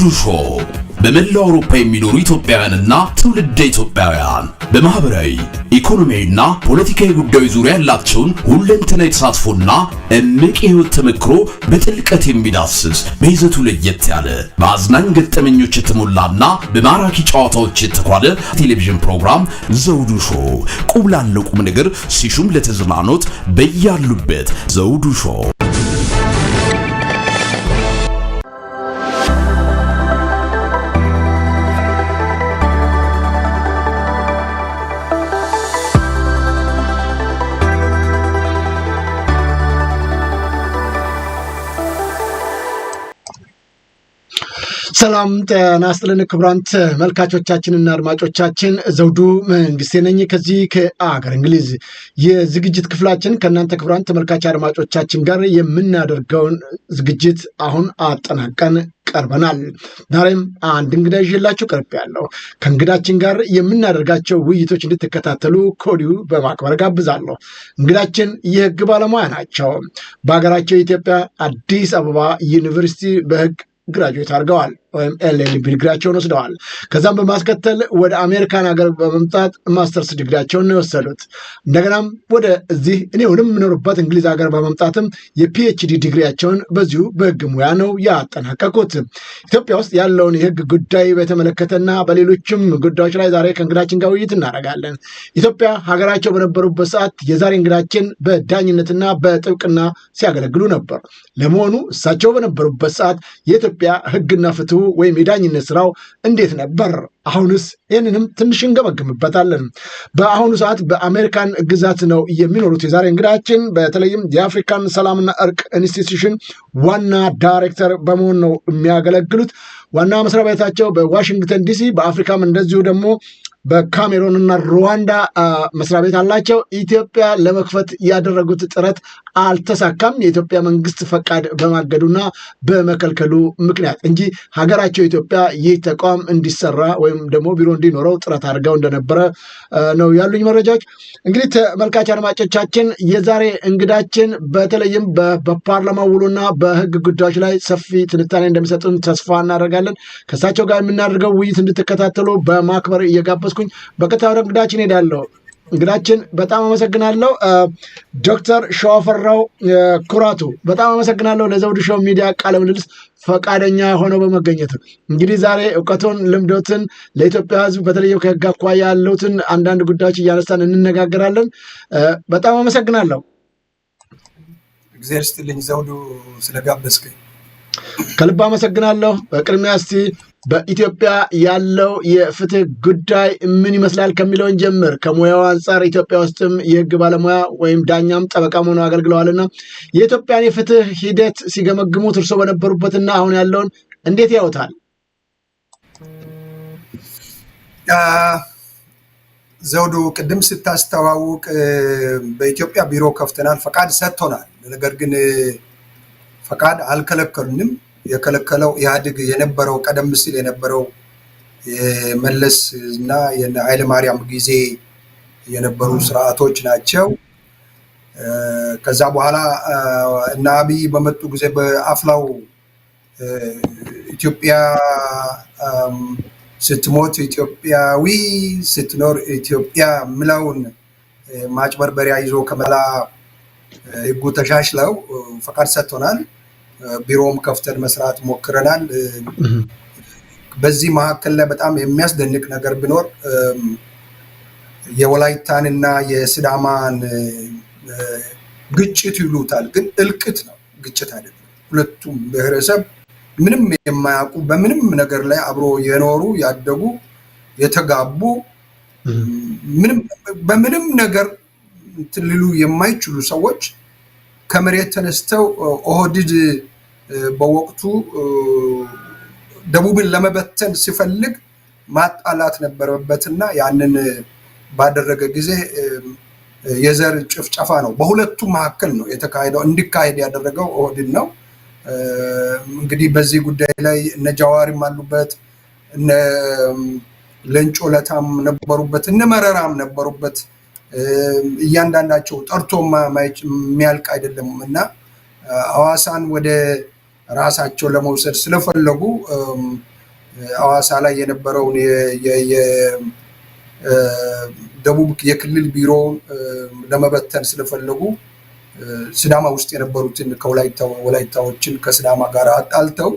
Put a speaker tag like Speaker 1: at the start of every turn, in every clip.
Speaker 1: ዘውዱ ሾው በመላው አውሮፓ የሚኖሩ ኢትዮጵያውያንና ትውልደ ኢትዮጵያውያን በማህበራዊ ኢኮኖሚያዊና ፖለቲካዊ ጉዳዮች ዙሪያ ያላቸውን ሁለንተናዊ ተሳትፎና እምቅ የህይወት ተመክሮ በጥልቀት የሚዳስስ በይዘቱ ለየት ያለ በአዝናኝ ገጠመኞች የተሞላና በማራኪ ጨዋታዎች የተኳለ ቴሌቪዥን ፕሮግራም ዘውዱ ሾው ቁም ላለው ቁም ነገር ሲሹም ለተዝናኖት በያሉበት ዘውዱ ሾው።
Speaker 2: ሰላም ጤና ይስጥልን ክቡራን ተመልካቾቻችንና አድማጮቻችን ዘውዱ መንግስቴ ነኝ ከዚህ ከአገር እንግሊዝ የዝግጅት ክፍላችን ከእናንተ ክቡራን ተመልካች አድማጮቻችን ጋር የምናደርገውን ዝግጅት አሁን አጠናቀን ቀርበናል። ዛሬም አንድ እንግዳ ይዤላችሁ ቀርቤያለሁ። ከእንግዳችን ጋር የምናደርጋቸው ውይይቶች እንድትከታተሉ ከወዲሁ በማክበር ጋብዛለሁ። እንግዳችን የህግ ባለሙያ ናቸው። በሀገራቸው ኢትዮጵያ አዲስ አበባ ዩኒቨርሲቲ በህግ ግራጁዌት አድርገዋል ወይም ኤልኤልቢ ዲግሪያቸውን ወስደዋል። ከዛም በማስከተል ወደ አሜሪካን ሀገር በመምጣት ማስተርስ ዲግሪያቸውን ነው የወሰዱት። እንደገናም ወደ እዚህ እኔ ወደምኖርበት እንግሊዝ ሀገር በመምጣትም የፒኤችዲ ዲግሪያቸውን በዚሁ በህግ ሙያ ነው ያጠናቀቁት። ኢትዮጵያ ውስጥ ያለውን የህግ ጉዳይ በተመለከተና በሌሎችም ጉዳዮች ላይ ዛሬ ከእንግዳችን ጋር ውይይት እናደርጋለን። ኢትዮጵያ ሀገራቸው በነበሩበት ሰዓት የዛሬ እንግዳችን በዳኝነትና በጥብቅና ሲያገለግሉ ነበር። ለመሆኑ እሳቸው በነበሩበት ሰዓት የኢትዮጵያ ህግና ፍትህ ወይም የዳኝነት ስራው እንዴት ነበር? አሁንስ ይህንንም ትንሽ እንገመግምበታለን። በአሁኑ ሰዓት በአሜሪካን ግዛት ነው የሚኖሩት የዛሬ እንግዳችን። በተለይም የአፍሪካን ሰላምና እርቅ ኢንስቲትዩሽን ዋና ዳይሬክተር በመሆን ነው የሚያገለግሉት። ዋና መስሪያ ቤታቸው በዋሽንግተን ዲሲ፣ በአፍሪካም እንደዚሁ ደግሞ በካሜሮን እና ሩዋንዳ መስሪያ ቤት አላቸው። ኢትዮጵያ ለመክፈት ያደረጉት ጥረት አልተሳካም፣ የኢትዮጵያ መንግስት ፈቃድ በማገዱና በመከልከሉ ምክንያት እንጂ ሀገራቸው ኢትዮጵያ ይህ ተቋም እንዲሰራ ወይም ደግሞ ቢሮ እንዲኖረው ጥረት አድርገው እንደነበረ ነው ያሉኝ መረጃዎች። እንግዲህ ተመልካች አድማጮቻችን የዛሬ እንግዳችን በተለይም በፓርላማ ውሎና በህግ ጉዳዮች ላይ ሰፊ ትንታኔ እንደሚሰጡን ተስፋ እናደርጋለን። ከእሳቸው ጋር የምናደርገው ውይይት እንድትከታተሉ በማክበር እየጋበዝኩኝ በቀጥታ ወደ እንግዳችን ሄዳለሁ። እንግዳችን በጣም አመሰግናለሁ። ዶክተር ሸዋፈራው ኩራቱ በጣም አመሰግናለሁ ለዘውዱ ሾው ሚዲያ ቃለ ምልልስ ፈቃደኛ ሆነው በመገኘት። እንግዲህ ዛሬ እውቀቶን ልምዶትን ለኢትዮጵያ ህዝብ በተለየ ከህግ አኳያ ያሉትን አንዳንድ ጉዳዮች እያነሳን እንነጋገራለን። በጣም አመሰግናለሁ።
Speaker 3: እግዚአብሔር ይስጥልኝ ዘውዱ ስለጋበዝከኝ
Speaker 2: ከልብ አመሰግናለሁ። በቅድሚያ እስቲ በኢትዮጵያ ያለው የፍትህ ጉዳይ ምን ይመስላል ከሚለውን ጀምር። ከሙያው አንጻር ኢትዮጵያ ውስጥም የህግ ባለሙያ ወይም ዳኛም ጠበቃም ሆነው አገልግለዋልና የኢትዮጵያን የፍትህ ሂደት ሲገመግሙት እርሶ በነበሩበትና አሁን ያለውን እንዴት ያዩታል?
Speaker 3: ዘውዱ ቅድም ስታስተዋውቅ በኢትዮጵያ ቢሮ ከፍተናል፣ ፈቃድ ሰጥቶናል። ነገር ግን ፈቃድ አልከለከሉንም። የከለከለው ኢህአዴግ የነበረው ቀደም ሲል የነበረው የመለስ እና የኃይለ ማርያም ጊዜ የነበሩ ስርዓቶች ናቸው። ከዛ በኋላ እና አብይ በመጡ ጊዜ በአፍላው ኢትዮጵያ ስትሞት ኢትዮጵያዊ ስትኖር ኢትዮጵያ ምለውን ማጭበርበሪያ ይዞ ከመላ ህጉ ተሻሽለው ፈቃድ ሰጥቶናል። ቢሮም ከፍተን መስራት ሞክረናል። በዚህ መካከል ላይ በጣም የሚያስደንቅ ነገር ቢኖር የወላይታንና የሲዳማን ግጭት ይሉታል፣ ግን እልቅት ነው፣ ግጭት አይደለም። ሁለቱም ብሔረሰብ ምንም የማያውቁ በምንም ነገር ላይ አብሮ የኖሩ ያደጉ የተጋቡ በምንም ነገር ትልሉ የማይችሉ ሰዎች ከመሬት ተነስተው ኦህዴድ በወቅቱ ደቡብን ለመበተን ሲፈልግ ማጣላት ነበረበትና ያንን ባደረገ ጊዜ የዘር ጭፍጨፋ ነው በሁለቱ መካከል ነው የተካሄደው። እንዲካሄድ ያደረገው ኦህዴድ ነው። እንግዲህ በዚህ ጉዳይ ላይ እነ ጃዋሪም አሉበት፣ እነ ሌንጮ ለታም ነበሩበት፣ እነ መረራም ነበሩበት። እያንዳንዳቸው ጠርቶማ የሚያልቅ አይደለም እና ሐዋሳን ወደ ራሳቸው ለመውሰድ ስለፈለጉ ሐዋሳ ላይ የነበረውን ደቡብ የክልል ቢሮ ለመበተን ስለፈለጉ ሲዳማ ውስጥ የነበሩትን ወላይታዎችን ከሲዳማ ጋር አጣልተው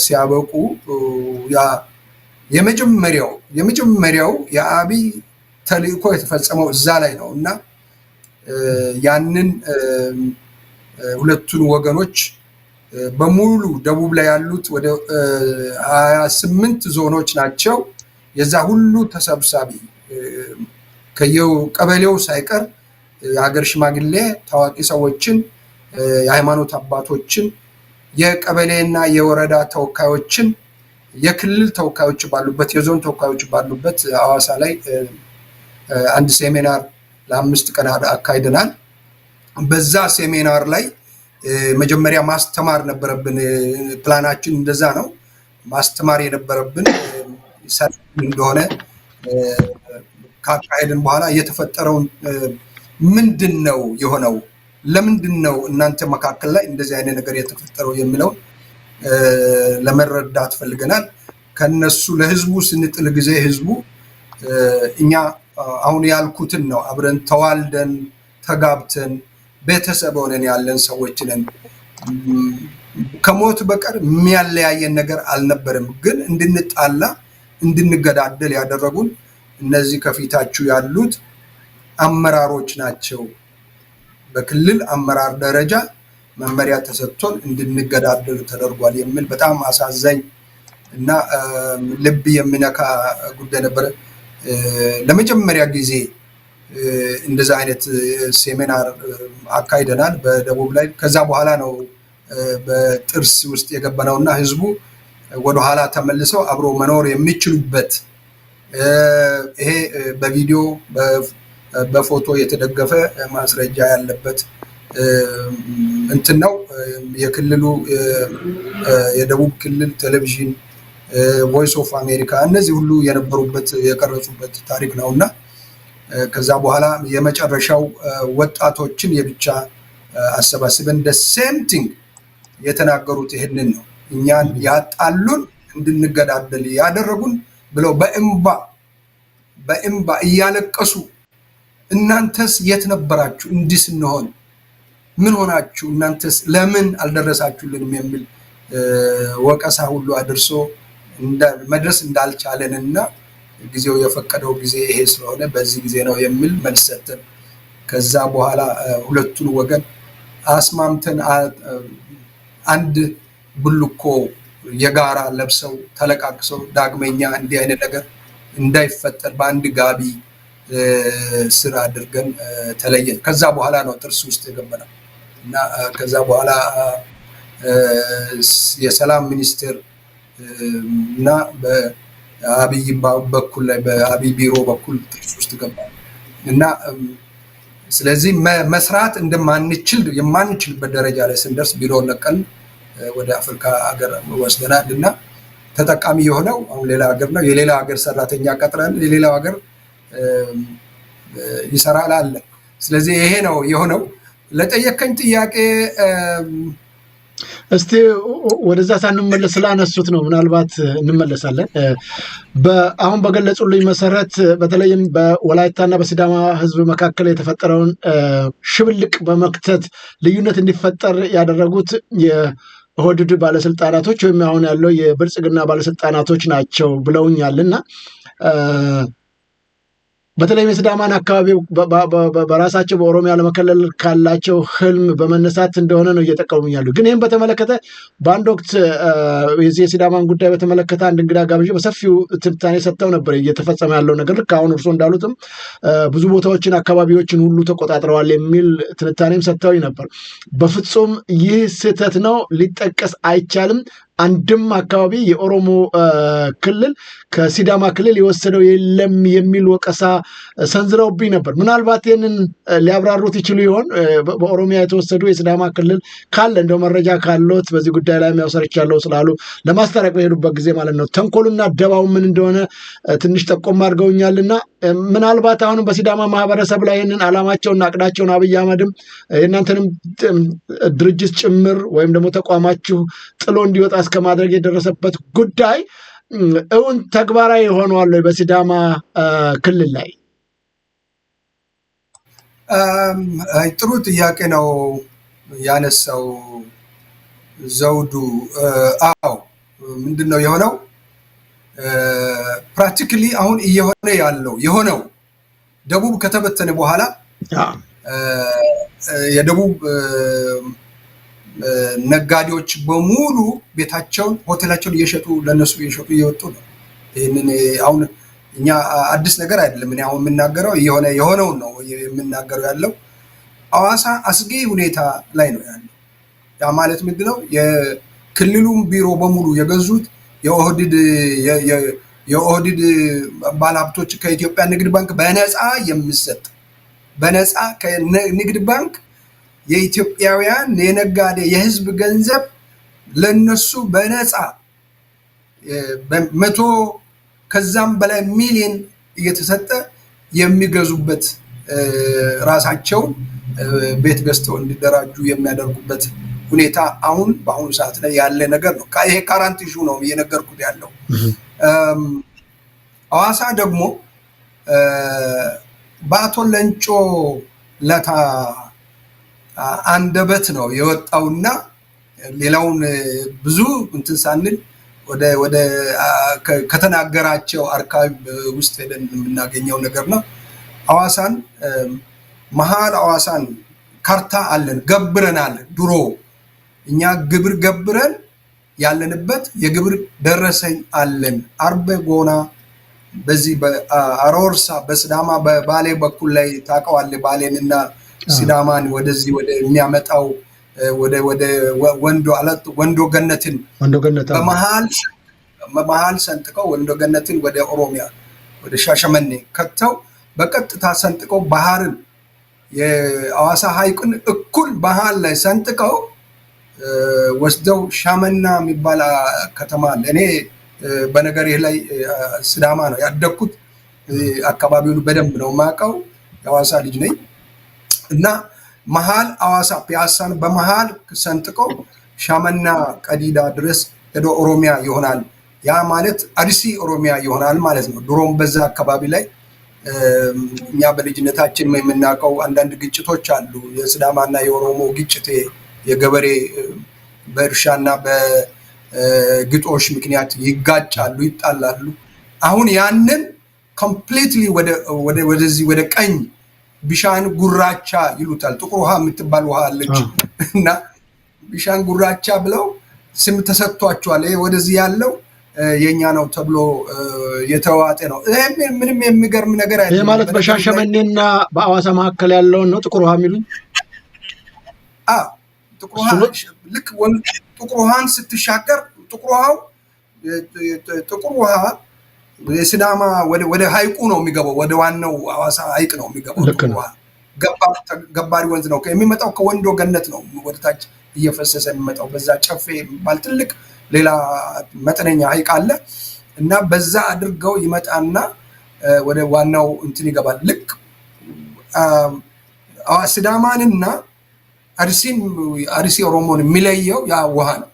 Speaker 3: ሲያበቁ ያ የመጀመሪያው የአብይ ተልእኮ የተፈጸመው እዛ ላይ ነው እና ያንን ሁለቱን ወገኖች በሙሉ ደቡብ ላይ ያሉት ወደ 28 ዞኖች ናቸው። የዛ ሁሉ ተሰብሳቢ ከየው ቀበሌው ሳይቀር የሀገር ሽማግሌ ታዋቂ ሰዎችን፣ የሃይማኖት አባቶችን፣ የቀበሌና የወረዳ ተወካዮችን፣ የክልል ተወካዮች ባሉበት፣ የዞን ተወካዮች ባሉበት ሐዋሳ ላይ አንድ ሴሚናር ለ5 ቀን አካሂደናል። በዛ ሴሚናር ላይ መጀመሪያ ማስተማር ነበረብን። ፕላናችን እንደዛ ነው። ማስተማር የነበረብን ሰላም እንደሆነ ካካሄድን በኋላ የተፈጠረውን ምንድነው የሆነው፣ ለምንድነው እናንተ መካከል ላይ እንደዚህ አይነት ነገር የተፈጠረው የሚለው ለመረዳት ፈልገናል። ከነሱ ለህዝቡ ስንጥል ጊዜ ህዝቡ እኛ አሁን ያልኩትን ነው። አብረን ተዋልደን ተጋብተን ቤተሰብ ሆነን ያለን ሰዎች ነን። ከሞት በቀር የሚያለያየን ነገር አልነበረም። ግን እንድንጣላ እንድንገዳደል ያደረጉን እነዚህ ከፊታችሁ ያሉት አመራሮች ናቸው። በክልል አመራር ደረጃ መመሪያ ተሰጥቶን እንድንገዳደል ተደርጓል የሚል በጣም አሳዛኝ እና ልብ የሚነካ ጉዳይ ነበረ። ለመጀመሪያ ጊዜ እንደዛ አይነት ሴሚናር አካሂደናል በደቡብ ላይ። ከዛ በኋላ ነው በጥርስ ውስጥ የገባነውና ህዝቡ ወደኋላ ተመልሰው አብሮ መኖር የሚችሉበት ይሄ በቪዲዮ በፎቶ የተደገፈ ማስረጃ ያለበት እንትን ነው። የክልሉ የደቡብ ክልል ቴሌቪዥን፣ ቮይስ ኦፍ አሜሪካ እነዚህ ሁሉ የነበሩበት የቀረጹበት ታሪክ ነውና ከዛ በኋላ የመጨረሻው ወጣቶችን የብቻ አሰባስበን the same thing የተናገሩት ይሄንን ነው። እኛን ያጣሉን እንድንገዳደል ያደረጉን ብለው በእንባ እያለቀሱ እናንተስ የት ነበራችሁ? እንዲህ ስንሆን ምን ሆናችሁ? እናንተስ ለምን አልደረሳችሁልንም? የሚል ወቀሳ ሁሉ አድርሶ መድረስ እንዳልቻለንና ጊዜው የፈቀደው ጊዜ ይሄ ስለሆነ በዚህ ጊዜ ነው የሚል መልስ ሰጥተን ከዛ በኋላ ሁለቱን ወገን አስማምተን አንድ ብልኮ የጋራ ለብሰው ተለቃቅሰው ዳግመኛ እንዲህ አይነት ነገር እንዳይፈጠር በአንድ ጋቢ ስራ አድርገን ተለየን። ከዛ በኋላ ነው ጥርስ ውስጥ የገባነው እና ከዛ በኋላ የሰላም ሚኒስቴር እና በአብይ በኩል ላይ በአብይ ቢሮ በኩል ጥርስ ውስጥ ገባ እና ስለዚህ መስራት እንደማንችል የማንችልበት ደረጃ ላይ ስንደርስ ቢሮ ለቀን ወደ አፍሪካ ሀገር ወስደናል እና ተጠቃሚ የሆነው አሁን ሌላ ሀገር ነው። የሌላ ሀገር ሰራተኛ ቀጥረን የሌላው ሀገር ይሰራል አለ። ስለዚህ ይሄ ነው የሆነው። ለጠየቀኝ ጥያቄ
Speaker 2: እስቲ ወደዛ ሳንመለስ ስላነሱት ነው ምናልባት እንመለሳለን። አሁን በገለጹልኝ መሰረት በተለይም በወላይታና በሲዳማ ሕዝብ መካከል የተፈጠረውን ሽብልቅ በመክተት ልዩነት እንዲፈጠር ያደረጉት የኦህዴድ ባለስልጣናቶች ወይም አሁን ያለው የብልጽግና ባለስልጣናቶች ናቸው ብለውኛልና በተለይም የሲዳማን አካባቢ በራሳቸው በኦሮሚያ ለመከለል ካላቸው ህልም በመነሳት እንደሆነ ነው እየጠቀሙኝ ያሉ። ግን ይህም በተመለከተ በአንድ ወቅት የዚህ የሲዳማን ጉዳይ በተመለከተ አንድ እንግዳ ጋብዤ በሰፊው ትንታኔ ሰጥተው ነበር። እየተፈጸመ ያለው ነገር ልክ አሁን እርሶ እንዳሉትም ብዙ ቦታዎችን አካባቢዎችን ሁሉ ተቆጣጥረዋል የሚል ትንታኔም ሰጥተውኝ ነበር። በፍጹም ይህ ስህተት ነው፣ ሊጠቀስ አይቻልም። አንድም አካባቢ የኦሮሞ ክልል ከሲዳማ ክልል የወሰደው የለም የሚል ወቀሳ ሰንዝረውብኝ ነበር። ምናልባት ይህንን ሊያብራሩት ይችሉ ይሆን? በኦሮሚያ የተወሰዱ የሲዳማ ክልል ካለ እንደው መረጃ ካለት በዚህ ጉዳይ ላይ የሚያውሰርቻለሁ ስላሉ ለማስታረቅ በሄዱበት ጊዜ ማለት ነው ተንኮሉና ደባው ምን እንደሆነ ትንሽ ጠቆም አድርገውኛልና ምናልባት አሁንም በሲዳማ ማህበረሰብ ላይ ይህንን አላማቸውና አቅዳቸውን አብይ አህመድም የእናንተንም ድርጅት ጭምር ወይም ደግሞ ተቋማችሁ ጥሎ እንዲወጣ እስከማድረግ የደረሰበት ጉዳይ እውን ተግባራዊ ሆኗል ወይ በሲዳማ ክልል ላይ?
Speaker 3: ጥሩ ጥያቄ ነው ያነሳው ዘውዱ። አዎ ምንድነው የሆነው? ፕራክቲካሊ አሁን እየሆነ ያለው የሆነው ደቡብ ከተበተነ በኋላ የደቡብ ነጋዴዎች በሙሉ ቤታቸውን ሆቴላቸውን እየሸጡ ለነሱ እየሸጡ እየወጡ ነው። ይሄንን አሁን እኛ አዲስ ነገር አይደለም። እኔ አሁን የምናገረው የሆነው ነው የምናገረው ያለው። ሐዋሳ አስጊ ሁኔታ ላይ ነው ያለው። ያ ማለት ምንድነው? የክልሉም ቢሮ በሙሉ የገዙት የኦህዴድ ባለሀብቶች ከኢትዮጵያ ንግድ ባንክ በነፃ የሚሰጥ በነፃ ከንግድ ባንክ የኢትዮጵያውያን የነጋዴ የህዝብ ገንዘብ ለነሱ በነፃ በመቶ ከዛም በላይ ሚሊዮን እየተሰጠ የሚገዙበት ራሳቸውን ቤት ገዝተው እንዲደራጁ የሚያደርጉበት ሁኔታ አሁን በአሁኑ ሰዓት ላይ ያለ ነገር ነው። ይሄ ካራንት ኢሹ ነው እየነገርኩት ያለው። ሐዋሳ ደግሞ በአቶ ለንጮ ለታ አንደበት ነው የወጣውና ሌላውን ብዙ እንትን ሳንል ወደ ከተናገራቸው አርካይቭ ውስጥ ሄደን የምናገኘው ነገር ነው። ሐዋሳን መሀል ሐዋሳን ካርታ አለን ገብረናል። ድሮ እኛ ግብር ገብረን ያለንበት የግብር ደረሰኝ አለን። አርበ ጎና በዚህ በአሮርሳ በሲዳማ በባሌ በኩል ላይ ታውቀዋለህ። ባሌንና ሲዳማን ወደዚህ ወደ የሚያመጣው ወደ ወንዶ ገነትን በመሃል ሰንጥቀው ወንዶ ገነትን ወደ ኦሮሚያ ወደ ሻሸመኔ ከተው በቀጥታ ሰንጥቀው ባህርን የሐዋሳ ሐይቅን እኩል ባህል ላይ ሰንጥቀው ወስደው ሻመና የሚባል ከተማ አለ። እኔ በነገር ላይ ሲዳማ ነው ያደግኩት። አካባቢውን በደንብ ነው የማውቀው። የሐዋሳ ልጅ ነኝ እና መሀል ሐዋሳ ፒያሳን በመሃል ሰንጥቀው ሻመና ቀዲዳ ድረስ ሄዶ ኦሮሚያ ይሆናል። ያ ማለት አርሲ ኦሮሚያ ይሆናል ማለት ነው። ድሮም በዛ አካባቢ ላይ እኛ በልጅነታችን የምናውቀው አንዳንድ ግጭቶች አሉ። የሲዳማና የኦሮሞ ግጭት የገበሬ በእርሻና በግጦሽ ምክንያት ይጋጫሉ፣ ይጣላሉ። አሁን ያንን ኮምፕሊትሊ ወደዚህ ወደ ቀኝ ቢሻን ጉራቻ ይሉታል። ጥቁር ውሃ የምትባል ውሃ አለች እና ቢሻን ጉራቻ ብለው ስም ተሰጥቷቸዋል። ይሄ ወደዚህ ያለው የኛ ነው ተብሎ የተዋጠ ነው። ይሄ ምንም የሚገርም ነገር አይደለም።
Speaker 2: ይሄ ማለት በሻሸመኔና በሐዋሳ መካከል ያለውን ነው ጥቁር ውሃ የሚሉኝ?
Speaker 3: ጥቁር ውሃ ልክ ጥቁር ውሃን ስትሻገር ጥቁር ውሃ የሲዳማ ወደ ሐይቁ ነው የሚገባው። ወደ ዋናው ሐዋሳ ሐይቅ ነው የሚገባው። ጥቁር ውሃ ገባሪ ወንዝ ነው የሚመጣው። ከወንዶ ገነት ነው ወደታች እየፈሰሰ የሚመጣው። በዛ ጨፌ የሚባል ትልቅ ሌላ መጠነኛ ሐይቅ አለ እና በዛ አድርገው ይመጣና ወደ ዋናው እንትን ይገባል። ልክ ሲዳማንና አርሲ ኦሮሞን የሚለየው ያ ውሃ ነው፣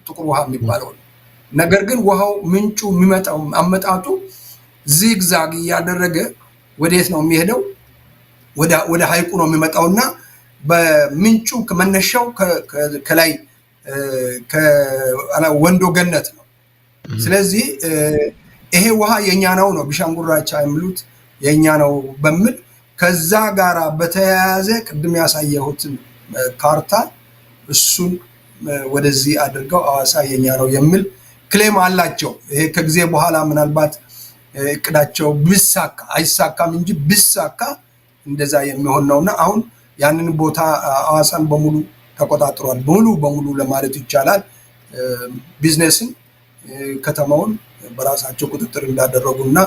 Speaker 3: ጥቁር ውሃ የሚባለው ነው። ነገር ግን ውሃው ምንጩ የሚመጣው አመጣጡ ዚግዛግ እያደረገ ወዴት ነው የሚሄደው? ወደ ሐይቁ ነው የሚመጣውና በምንጩ ከመነሻው ከላይ ወንዶ ገነት ነው። ስለዚህ ይሄ ውሃ የኛ ነው ቢሻንጉራቻ የሚሉት የኛ ነው በሚል ከዛ ጋራ በተያያዘ ቅድም ያሳየሁትን ካርታ እሱን ወደዚህ አድርገው ሐዋሳ የኛ ነው የሚል ክሌም አላቸው። ይሄ ከጊዜ በኋላ ምናልባት እቅዳቸው ቢሳካ አይሳካም እንጂ ቢሳካ እንደዛ የሚሆን ነውና አሁን ያንን ቦታ ሐዋሳን በሙሉ ተቆጣጥሯል። ሙሉ በሙሉ ለማለት ይቻላል። ቢዝነስን ከተማውን በራሳቸው ቁጥጥር እንዳደረጉና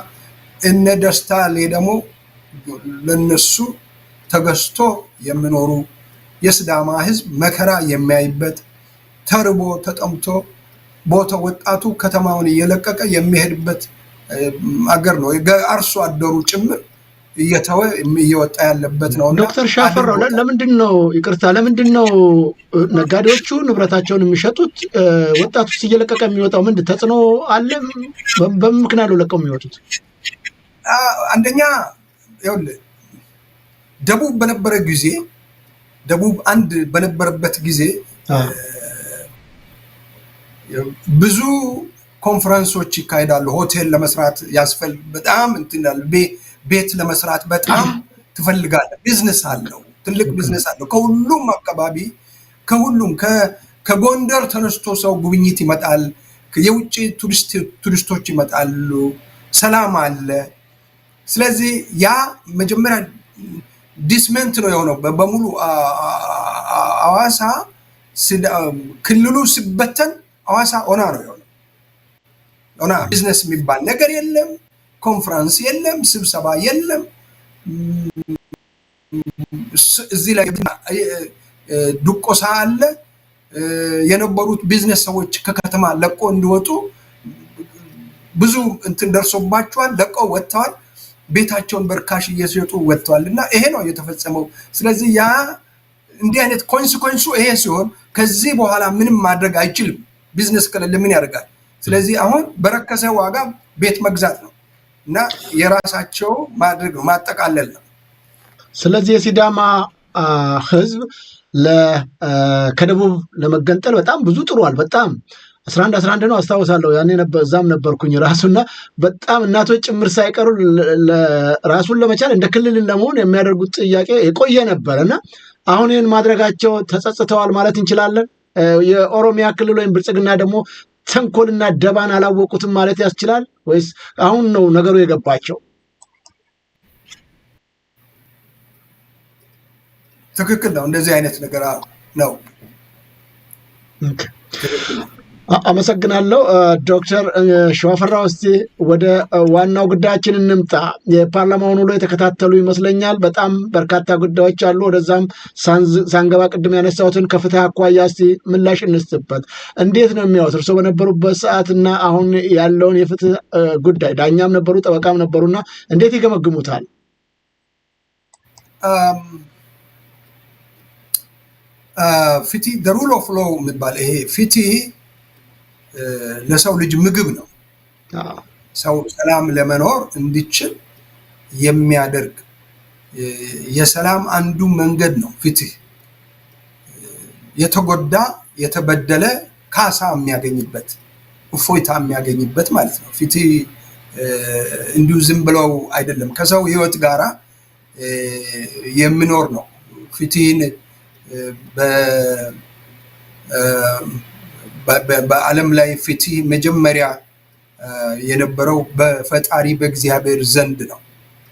Speaker 3: እነ ደስታ ላይ ደግሞ ለነሱ ተገዝቶ የሚኖሩ የሲዳማ ህዝብ መከራ የሚያይበት ተርቦ ተጠምቶ ቦታ ወጣቱ ከተማውን እየለቀቀ የሚሄድበት አገር ነው። አርሶ አደሩ ጭምር እየተወ እየወጣ ያለበት ነው።
Speaker 2: ዶክተር ሻፈራው ለምንድነው ይቅርታ ለምንድነው ነጋዴዎቹ ንብረታቸውን የሚሸጡት ወጣቶች እየለቀቀ የሚወጣው? ምንድን ተጽዕኖ አለ? በምክንያቱ ለቀው የሚወጡት?
Speaker 3: አንደኛ ይኸውልህ ደቡብ በነበረ ጊዜ ደቡብ አንድ በነበረበት ጊዜ ብዙ ኮንፈረንሶች ይካሄዳሉ። ሆቴል ለመስራት ያስፈልግ በጣም እንትናል ቤት ለመስራት በጣም ትፈልጋለህ። ቢዝነስ አለው፣ ትልቅ ቢዝነስ አለው። ከሁሉም አካባቢ ከሁሉም ከጎንደር ተነስቶ ሰው ጉብኝት ይመጣል። የውጭ ቱሪስቶች ይመጣሉ። ሰላም አለ። ስለዚህ ያ መጀመሪያ ዲስመንት ነው የሆነው በሙሉ ሐዋሳ ክልሉ ሲበተን ሐዋሳ ኦና ነው የሆነው። ኦና ቢዝነስ የሚባል ነገር የለም፣ ኮንፈረንስ የለም፣ ስብሰባ የለም። እዚህ ላይ ድቆሳ አለ። የነበሩት ቢዝነስ ሰዎች ከከተማ ለቆ እንዲወጡ ብዙ እንትን ደርሶባቸዋል። ለቀው ወጥተዋል። ቤታቸውን በርካሽ እየሸጡ ወጥተዋል። እና ይሄ ነው የተፈጸመው። ስለዚህ ያ እንዲህ አይነት ኮንሲኩዌንሱ ይሄ ሲሆን ከዚህ በኋላ ምንም ማድረግ አይችልም። ቢዝነስ ከሌለ ምን ያደርጋል? ስለዚህ አሁን በረከሰ ዋጋ ቤት መግዛት ነው እና የራሳቸው ማድረግ ነው፣ ማጠቃለል ነው።
Speaker 2: ስለዚህ የሲዳማ ህዝብ ከደቡብ ለመገንጠል በጣም ብዙ ጥሯል። በጣም 11 ነው አስታውሳለሁ። ያኔ እዛም ነበርኩኝ ራሱና በጣም እናቶች ጭምር ሳይቀሩ ራሱን ለመቻል እንደ ክልል ለመሆን የሚያደርጉት ጥያቄ የቆየ ነበርና አሁን ይህን ማድረጋቸው ተጸጽተዋል ማለት እንችላለን። የኦሮሚያ ክልል ወይም ብልጽግና ደግሞ ተንኮልና ደባን አላወቁትም ማለት ያስችላል ወይስ አሁን ነው ነገሩ የገባቸው?
Speaker 3: ትክክል ነው። እንደዚህ አይነት ነገር ነው።
Speaker 2: አመሰግናለሁ ዶክተር ሸዋፈራው። እስቲ ወደ ዋናው ጉዳያችን እንምጣ። የፓርላማውን ውሎ የተከታተሉ ይመስለኛል። በጣም በርካታ ጉዳዮች አሉ። ወደዛም ሳንገባ ቅድም ያነሳሁትን ከፍትህ አኳያ እስቲ ምላሽ እንስጥበት። እንዴት ነው የሚያዩት እርስዎ በነበሩበት ሰዓትና አሁን ያለውን የፍትህ ጉዳይ? ዳኛም ነበሩ፣ ጠበቃም ነበሩና እንዴት ይገመግሙታል?
Speaker 3: ፍትህ the rule of law የሚባል ይሄ ፍትህ ለሰው ልጅ ምግብ ነው። ሰው ሰላም ለመኖር እንዲችል የሚያደርግ የሰላም አንዱ መንገድ ነው ፍትህ። የተጎዳ የተበደለ ካሳ የሚያገኝበት እፎይታ የሚያገኝበት ማለት ነው። ፍትህ እንዲሁ ዝም ብለው አይደለም፣ ከሰው ህይወት ጋራ የሚኖር ነው። ፍትህን በዓለም ላይ ፍትህ መጀመሪያ የነበረው በፈጣሪ በእግዚአብሔር ዘንድ ነው።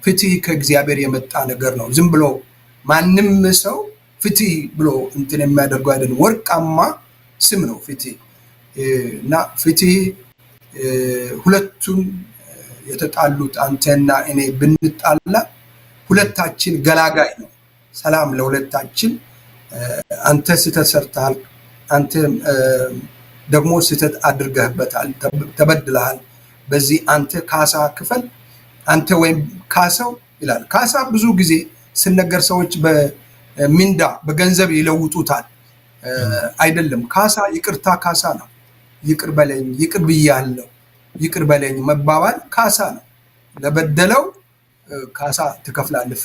Speaker 3: ፍትህ ከእግዚአብሔር የመጣ ነገር ነው። ዝም ብሎ ማንም ሰው ፍትህ ብሎ እንትን የሚያደርገው አይደለም። ወርቃማ ስም ነው ፍትህ እና ፍትህ ሁለቱን የተጣሉት አንተና እኔ ብንጣላ ሁለታችን ገላጋይ ነው። ሰላም ለሁለታችን። አንተ ስህተት ሰርተሃል፣ አንተ ደግሞ ስህተት አድርገህበታል፣ ተበድለሃል። በዚህ አንተ ካሳ ክፈል፣ አንተ ወይም ካሳው ይላል። ካሳ ብዙ ጊዜ ሲነገር ሰዎች በሚንዳ በገንዘብ ይለውጡታል። አይደለም። ካሳ ይቅርታ ካሳ ነው። ይቅር በለኝ፣ ይቅር ብያለሁ፣ ይቅር በለኝ መባባል ካሳ ነው። ለበደለው ካሳ ትከፍላለህ።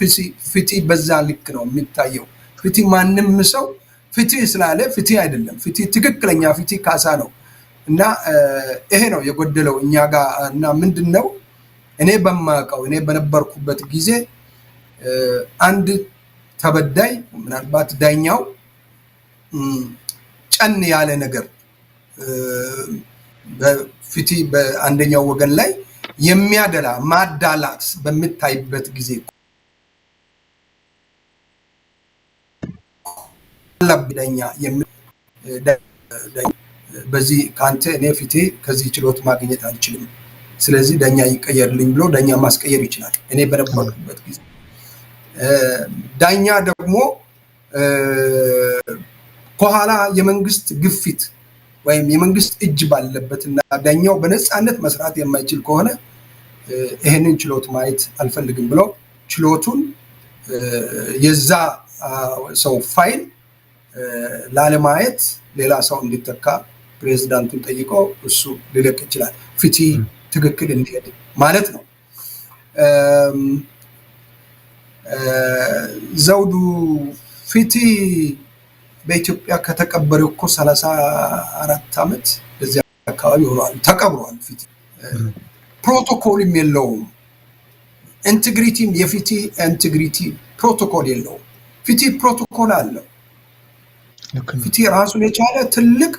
Speaker 3: ፍትህ በዛ ልክ ነው የሚታየው። ፍትህ ማንም ሰው ፍትህ ስላለ ፍትህ አይደለም። ፍትህ ትክክለኛ ፍትህ ካሳ ነው እና ይሄ ነው የጎደለው እኛ ጋር። እና ምንድነው እኔ በማውቀው እኔ በነበርኩበት ጊዜ አንድ ተበዳይ ምናልባት ዳኛው ጨን ያለ ነገር በፍትህ በአንደኛው ወገን ላይ የሚያደላ ማዳላት በሚታይበት ጊዜ ለብደኛ በዚህ ካንተ እኔ ፍትህ ከዚህ ችሎት ማግኘት አልችልም፣ ስለዚህ ዳኛ ይቀየርልኝ ብሎ ዳኛ ማስቀየር ይችላል። እኔ በነበርኩበት ጊዜ ዳኛ ደግሞ ከኋላ የመንግስት ግፊት ወይም የመንግስት እጅ ባለበትና ዳኛው በነፃነት መስራት የማይችል ከሆነ ይሄንን ችሎት ማየት አልፈልግም ብሎ ችሎቱን የዛ ሰው ፋይል ላለማየት ሌላ ሰው እንዲተካ ፕሬዝዳንቱን ጠይቆ እሱ ሊለቅ ይችላል። ፍትህ ትክክል እንዲሄድ ማለት ነው። ዘውዱ ፍትህ በኢትዮጵያ ከተቀበረ እኮ 34 ዓመት በዚያ አካባቢ ሆኗል። ተቀብሯል። ፍትህ ፕሮቶኮልም የለውም። ኢንቴግሪቲም የፍትህ ኢንቴግሪቲ ፕሮቶኮል የለውም። ፍትህ ፕሮቶኮል አለው። ፍትህ ራሱን የቻለ ትልቅ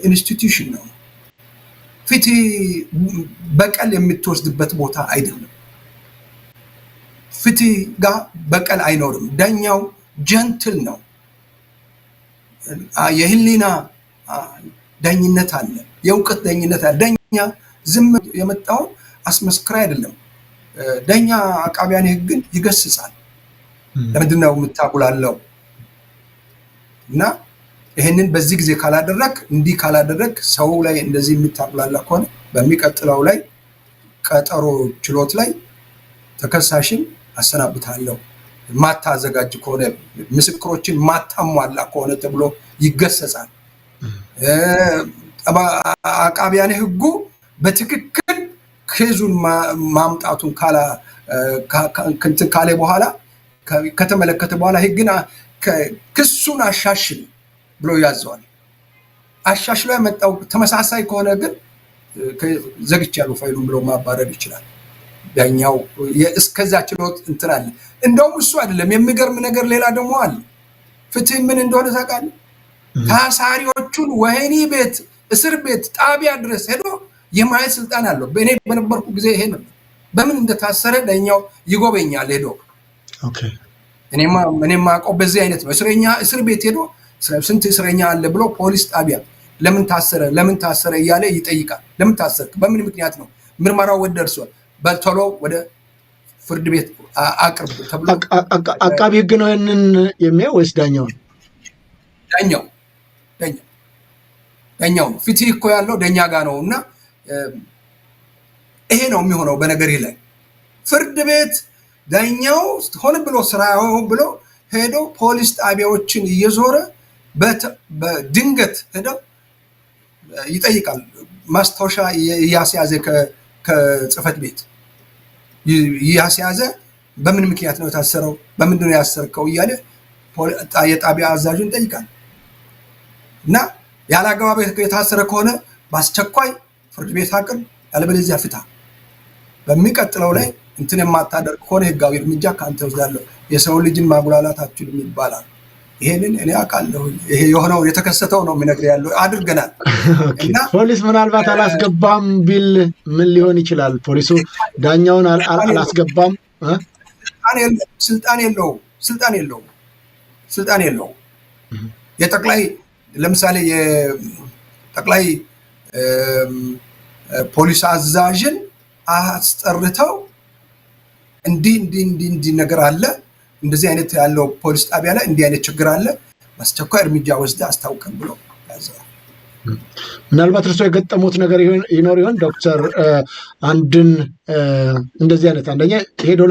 Speaker 3: ኢንስቲትዩሽን ነው። ፍትህ በቀል የምትወስድበት ቦታ አይደለም። ፍትህ ጋር በቀል አይኖርም። ዳኛው ጀንትል ነው። የህሊና ዳኝነት አለ፣ የእውቀት ዳኝነት አለ። ዳኛ ዝም የመጣው አስመስክራ አይደለም። ዳኛ አቃቢያን ህግን ይገስጻል። ለምንድን ነው የምታጉላለው? እና ይሄንን በዚህ ጊዜ ካላደረክ እንዲህ ካላደረክ ሰው ላይ እንደዚህ የምታጉላላ ከሆነ በሚቀጥለው ላይ ቀጠሮ ችሎት ላይ ተከሳሽን አሰናብታለሁ ማታዘጋጅ ከሆነ ምስክሮችን ማታሟላ ከሆነ ተብሎ ይገሰጻል። አቃቢያን ህጉ በትክክል ኬዙን ማምጣቱን ካለ በኋላ ከተመለከተ በኋላ ህግና ክሱን አሻሽል ብሎ ያዘዋል። አሻሽሎ ያመጣው ተመሳሳይ ከሆነ ግን ዘግቻለሁ ፋይሉን ብሎ ማባረር ይችላል። ዳኛው እስከዛ ችሎት እንትን አለ። እንደውም እሱ አይደለም የሚገርም ነገር ሌላ ደግሞ አለ። ፍትህ ምን እንደሆነ ታውቃለህ? ታሳሪዎቹን ወህኒ ቤት፣ እስር ቤት፣ ጣቢያ ድረስ ሄዶ የማየት ስልጣን አለው። በእኔ በነበርኩ ጊዜ ይሄ ነው። በምን እንደታሰረ ዳኛው ይጎበኛል ሄዶ። ኦኬ እኔማ ማውቀው በዚህ አይነት ነው። እስር ቤት ሄዶ ስንት እስረኛ አለ ብሎ ፖሊስ ጣቢያ ለምን ታሰረ እያለ ይጠይቃል። ለምን ታሰርክ? በምን ምክንያት ነው? ምርመራው ወደ ደርሷል፣ በቶሎ ወደ ፍርድ ቤት አቅርብ ተብሎ
Speaker 2: አቃቢ ህግ ነው ያንን የሚያው ወይስ ዳኛው? ዳኛው ፍትህ እኮ ያለው ዳኛ ጋር ነውና ይሄ ነው የሚሆነው። በነገር ላይ ፍርድ ቤት ዳኛው ሆነ ብሎ ስራው ብሎ ሄዶ ፖሊስ ጣቢያዎችን እየዞረ በድንገት ሄዶ ይጠይቃል። ማስታወሻ ያስያዘ ከጽህፈት ቤት ያስያዘ በምን ምክንያት ነው የታሰረው? በምንድን ነው ያሰርከው? እያለ የጣቢያ አዛዡን ይጠይቃል። እና ያላግባብ የታሰረ ከሆነ በአስቸኳይ ፍርድ ቤት አቅርብ፣ ያለበለዚያ ፍታ። በሚቀጥለው ላይ እንትን የማታደርግ ከሆነ ህጋዊ እርምጃ ካንተ ወስዳለሁ። የሰው ልጅን ማጉላላት አትችልም ይባላል። ይሄንን እኔ አውቃለሁ። ይሄ የሆነው የተከሰተው ነው የሚነግር ያለው አድርገናል። እና ፖሊስ ምናልባት አላስገባም ቢል ምን ሊሆን ይችላል? ፖሊሱ ዳኛውን አላስገባም፣
Speaker 3: ስልጣን የለውም። የጠቅላይ ለምሳሌ የጠቅላይ ፖሊስ አዛዥን አስጠርተው እንዲህ ነገር አለ፣ እንደዚህ አይነት ያለው ፖሊስ ጣቢያ ላይ እንዲህ አይነት ችግር አለ፣ በአስቸኳይ እርምጃ ወስደ አስታውቀን ብሎ ያዘዋል።
Speaker 2: ምናልባት እርሶ የገጠሙት ነገር ይኖር ይሆን ዶክተር? አንድን እንደዚህ አይነት አንደኛ ሄዶ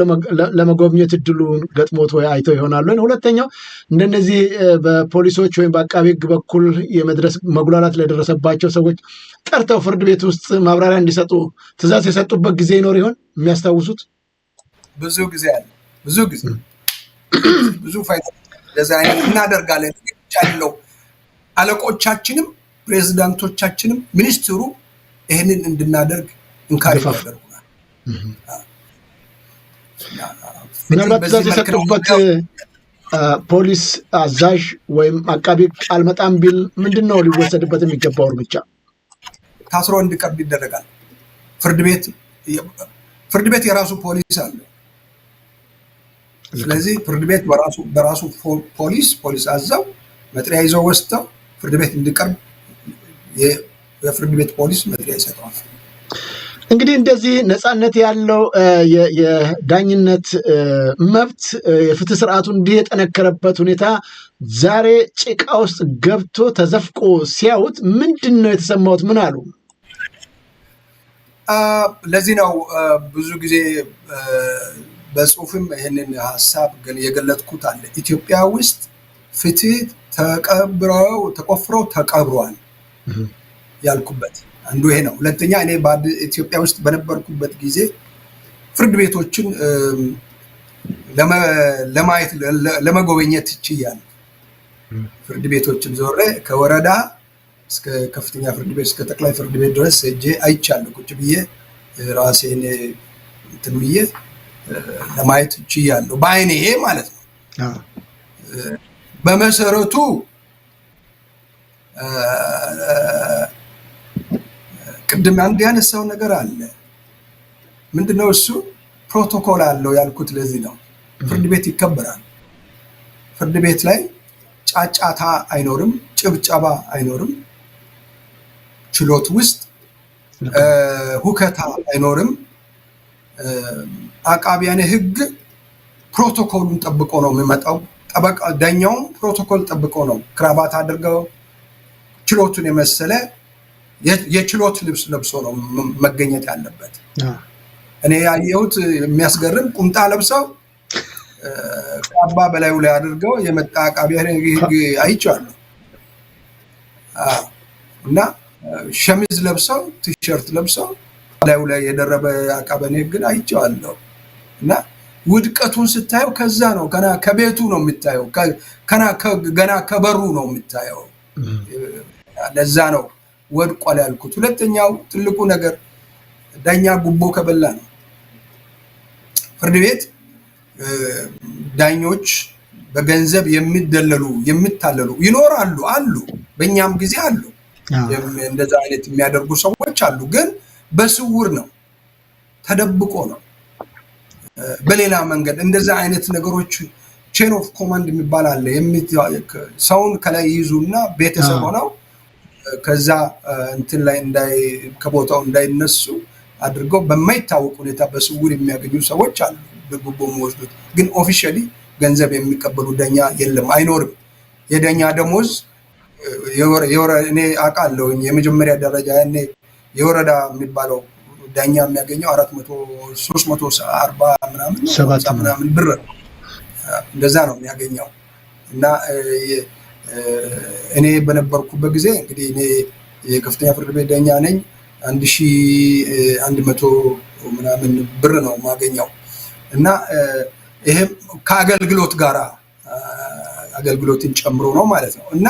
Speaker 2: ለመጎብኘት እድሉን ገጥሞት ወይ አይተው ይሆናሉ። ሁለተኛው እንደነዚህ በፖሊሶች ወይም በአቃቢ ህግ በኩል የመድረስ መጉላላት ለደረሰባቸው ሰዎች ጠርተው ፍርድ ቤት ውስጥ ማብራሪያ እንዲሰጡ ትዕዛዝ የሰጡበት ጊዜ ይኖር ይሆን የሚያስታውሱት?
Speaker 3: ብዙ ጊዜ አለ። ብዙ ፋይዳ ለዛ አይነት እናደርጋለን ያለው አለቆቻችንም ፕሬዝዳንቶቻችንም ሚኒስትሩ ይሄንን እንድናደርግ እንካሪ ያደርጉናል።
Speaker 2: ምናልባት ትዕዛዝ የሰጡበት ፖሊስ አዛዥ ወይም አቃቢ አልመጣም ቢል ምንድነው ሊወሰድበት የሚገባው እርምጃ?
Speaker 3: ታስሮ እንዲቀርብ ይደረጋል። ፍርድ ቤት የራሱ ፖሊስ አለ። ስለዚህ ፍርድ ቤት በራሱ ፖሊስ አዛው መጥሪያ ይዘው ወስደው ፍርድ ቤት እንዲቀርብ የፍርድ ቤት ፖሊስ መጥሪያ ይሰጠዋል።
Speaker 2: እንግዲህ እንደዚህ ነፃነት ያለው የዳኝነት መብት የፍትህ ስርዓቱ እንዲህ የጠነከረበት ሁኔታ ዛሬ ጭቃ ውስጥ ገብቶ ተዘፍቆ ሲያዩት ምንድን ነው የተሰማውት? ምን አሉ?
Speaker 3: ለዚህ ነው ብዙ ጊዜ በጽሁፍም ይህንን ሐሳብ የገለጥኩት አለ። ኢትዮጵያ ውስጥ ፍትህ ተቆፍረው ተቀብሯል ያልኩበት አንዱ ይሄ ነው። ሁለተኛ እኔ ኢትዮጵያ ውስጥ በነበርኩበት ጊዜ ፍርድ ቤቶችን ለማየት ለመጎብኘት ይችላል። ፍርድ ቤቶችን ዞሬ ከወረዳ እስከ ከፍተኛ ፍርድ ቤት እስከ ጠቅላይ ፍርድ ቤት ድረስ ሄጄ አይቻለሁ። ቁጭ ብዬ ራሴን እንትን ብዬ ለማየት ይችላል በአይኔ ማለት ነው። በመሰረቱ ቅድም አንድ ያነሳው ነገር አለ። ምንድነው እሱ? ፕሮቶኮል አለው ያልኩት ለዚህ ነው። ፍርድ ቤት ይከበራል። ፍርድ ቤት ላይ ጫጫታ አይኖርም፣ ጭብጨባ አይኖርም። ችሎት ውስጥ ሁከታ አይኖርም። አቃቢያነ ሕግ ፕሮቶኮሉን ጠብቆ ነው የሚመጣው። ጠበቃ ዳኛውም ፕሮቶኮል ጠብቆ ነው ክራባት አድርገው ችሎቱን የመሰለ የችሎት ልብስ ለብሶ ነው መገኘት ያለበት። እኔ ያየሁት የሚያስገርም ቁምጣ ለብሰው ካባ በላዩ ላይ አድርገው የመጣ አቃቢያነ ሕግ አይቻለሁ። እና ሸሚዝ ለብሰው ቲሸርት ለብሰው በላዩ ላይ የደረበ አቃቢያነ ሕግ አይቻለሁ። እና ውድቀቱን ስታየው ከዛ ነው፣ ገና ከቤቱ ነው የምታየው፣ ገና ከበሩ ነው የምታየው። ለዛ ነው ወድቋል ያልኩት። ሁለተኛው ትልቁ ነገር ዳኛ ጉቦ ከበላ ነው። ፍርድ ቤት ዳኞች በገንዘብ የሚታለሉ ይኖራሉ አሉ። በእኛም ጊዜ አሉ። እንደዛ አይነት የሚያደርጉ ሰዎች አሉ። ግን በስውር ነው፣ ተደብቆ ነው። በሌላ መንገድ እንደዛ አይነት ነገሮች ቼን ኦፍ ኮማንድ የሚባል አለ። ሰውን ከላይ ይዙና ቤተሰብ ሆነው ከዛ እንትን ላይ ከቦታው እንዳይነሱ አድርገው በማይታወቅ ሁኔታ በስውር የሚያገኙ ሰዎች አሉ። በጉቦ የሚወስዱት ግን ኦፊሻሊ ገንዘብ የሚቀበሉ ዳኛ የለም፣ አይኖርም። የዳኛ ደሞዝ እኔ አውቃለሁ። የመጀመሪያ ደረጃ ያኔ የወረዳ የሚባለው ዳኛ የሚያገኘው 340 ምናምን ብር እንደዛ ነው የሚያገኘው። እና እኔ በነበርኩበት ጊዜ እንግዲህ እኔ የከፍተኛ ፍርድ ቤት ዳኛ ነኝ። 1100 ምናምን ብር ነው የማገኘው። እና ይሄም ከአገልግሎት ጋራ አገልግሎትን ጨምሮ ነው ማለት ነው። እና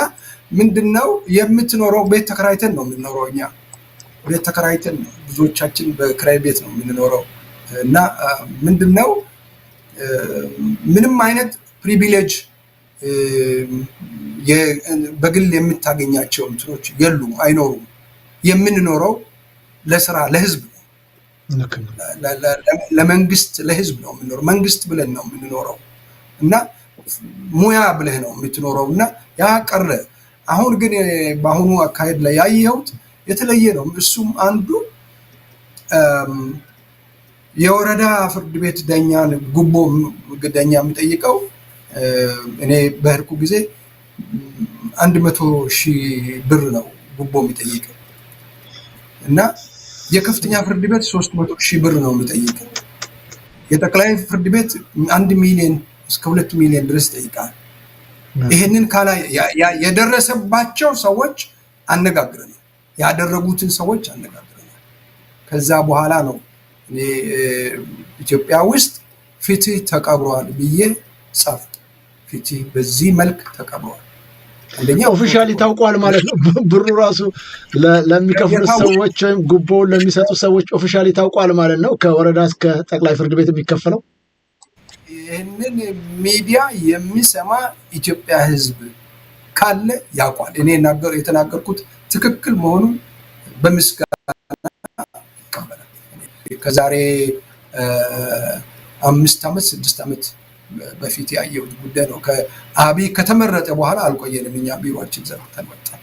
Speaker 3: ምንድነው የምትኖረው? ቤት ተከራይተን ነው የምንኖረው። እኛ ቤት ተከራይተን ነው፣ ብዙዎቻችን በክራይ ቤት ነው የምንኖረው። እና ምንድነው ምንም አይነት ፕሪቪሌጅ በግል የምታገኛቸው እንትኖች የሉም፣ አይኖሩም። የምንኖረው ለስራ ለህዝብ ነው፣ ለመንግስት ለህዝብ ነው የምንኖረው። መንግስት ብለን ነው የምንኖረው እና ሙያ ብለህ ነው የምትኖረው። እና ያ ቀረ። አሁን ግን በአሁኑ አካሄድ ላይ ያየሁት የተለየ ነው። እሱም አንዱ የወረዳ ፍርድ ቤት ዳኛን ጉቦ ዳኛ የሚጠይቀው እኔ በህርኩ ጊዜ 100,000 ብር ነው ጉቦ የሚጠይቀው። እና የከፍተኛ ፍርድ ቤት 300,000 ብር ነው የሚጠይቀው። የጠቅላይ ፍርድ ቤት 1 ሚሊዮን እስከ 2 ሚሊዮን ድረስ ይጠይቃል። ይሄንን ካላ የደረሰባቸው ሰዎች አነጋግረናል፣ ያደረጉትን ሰዎች አነጋግረናል። ከዛ በኋላ ነው እኔ ኢትዮጵያ ውስጥ ፍትህ ተቀብሯል ብዬ ጻፍ። ፍትህ በዚህ መልክ ተቀብሯል። አንደኛ
Speaker 2: ኦፊሻሊ ታውቋል ማለት ነው። ብሩ ራሱ ለሚከፍሉ ሰዎች ወይም ጉቦ ለሚሰጡ ሰዎች ኦፊሻሊ ታውቋል ማለት ነው። ከወረዳ እስከ ጠቅላይ ፍርድ ቤት የሚከፈለው
Speaker 3: ይህንን ሚዲያ የሚሰማ ኢትዮጵያ ህዝብ ካለ ያውቋል። እኔ የተናገርኩት ትክክል መሆኑን በምስጋና ይቀበላል። ከዛሬ 5 ዓመት 6 ዓመት በፊት ያየሁት ጉዳይ ነው። ከአብይ ከተመረጠ በኋላ አልቆየንም፣ እኛ ቢሮአችን ዘግተን ወጣን።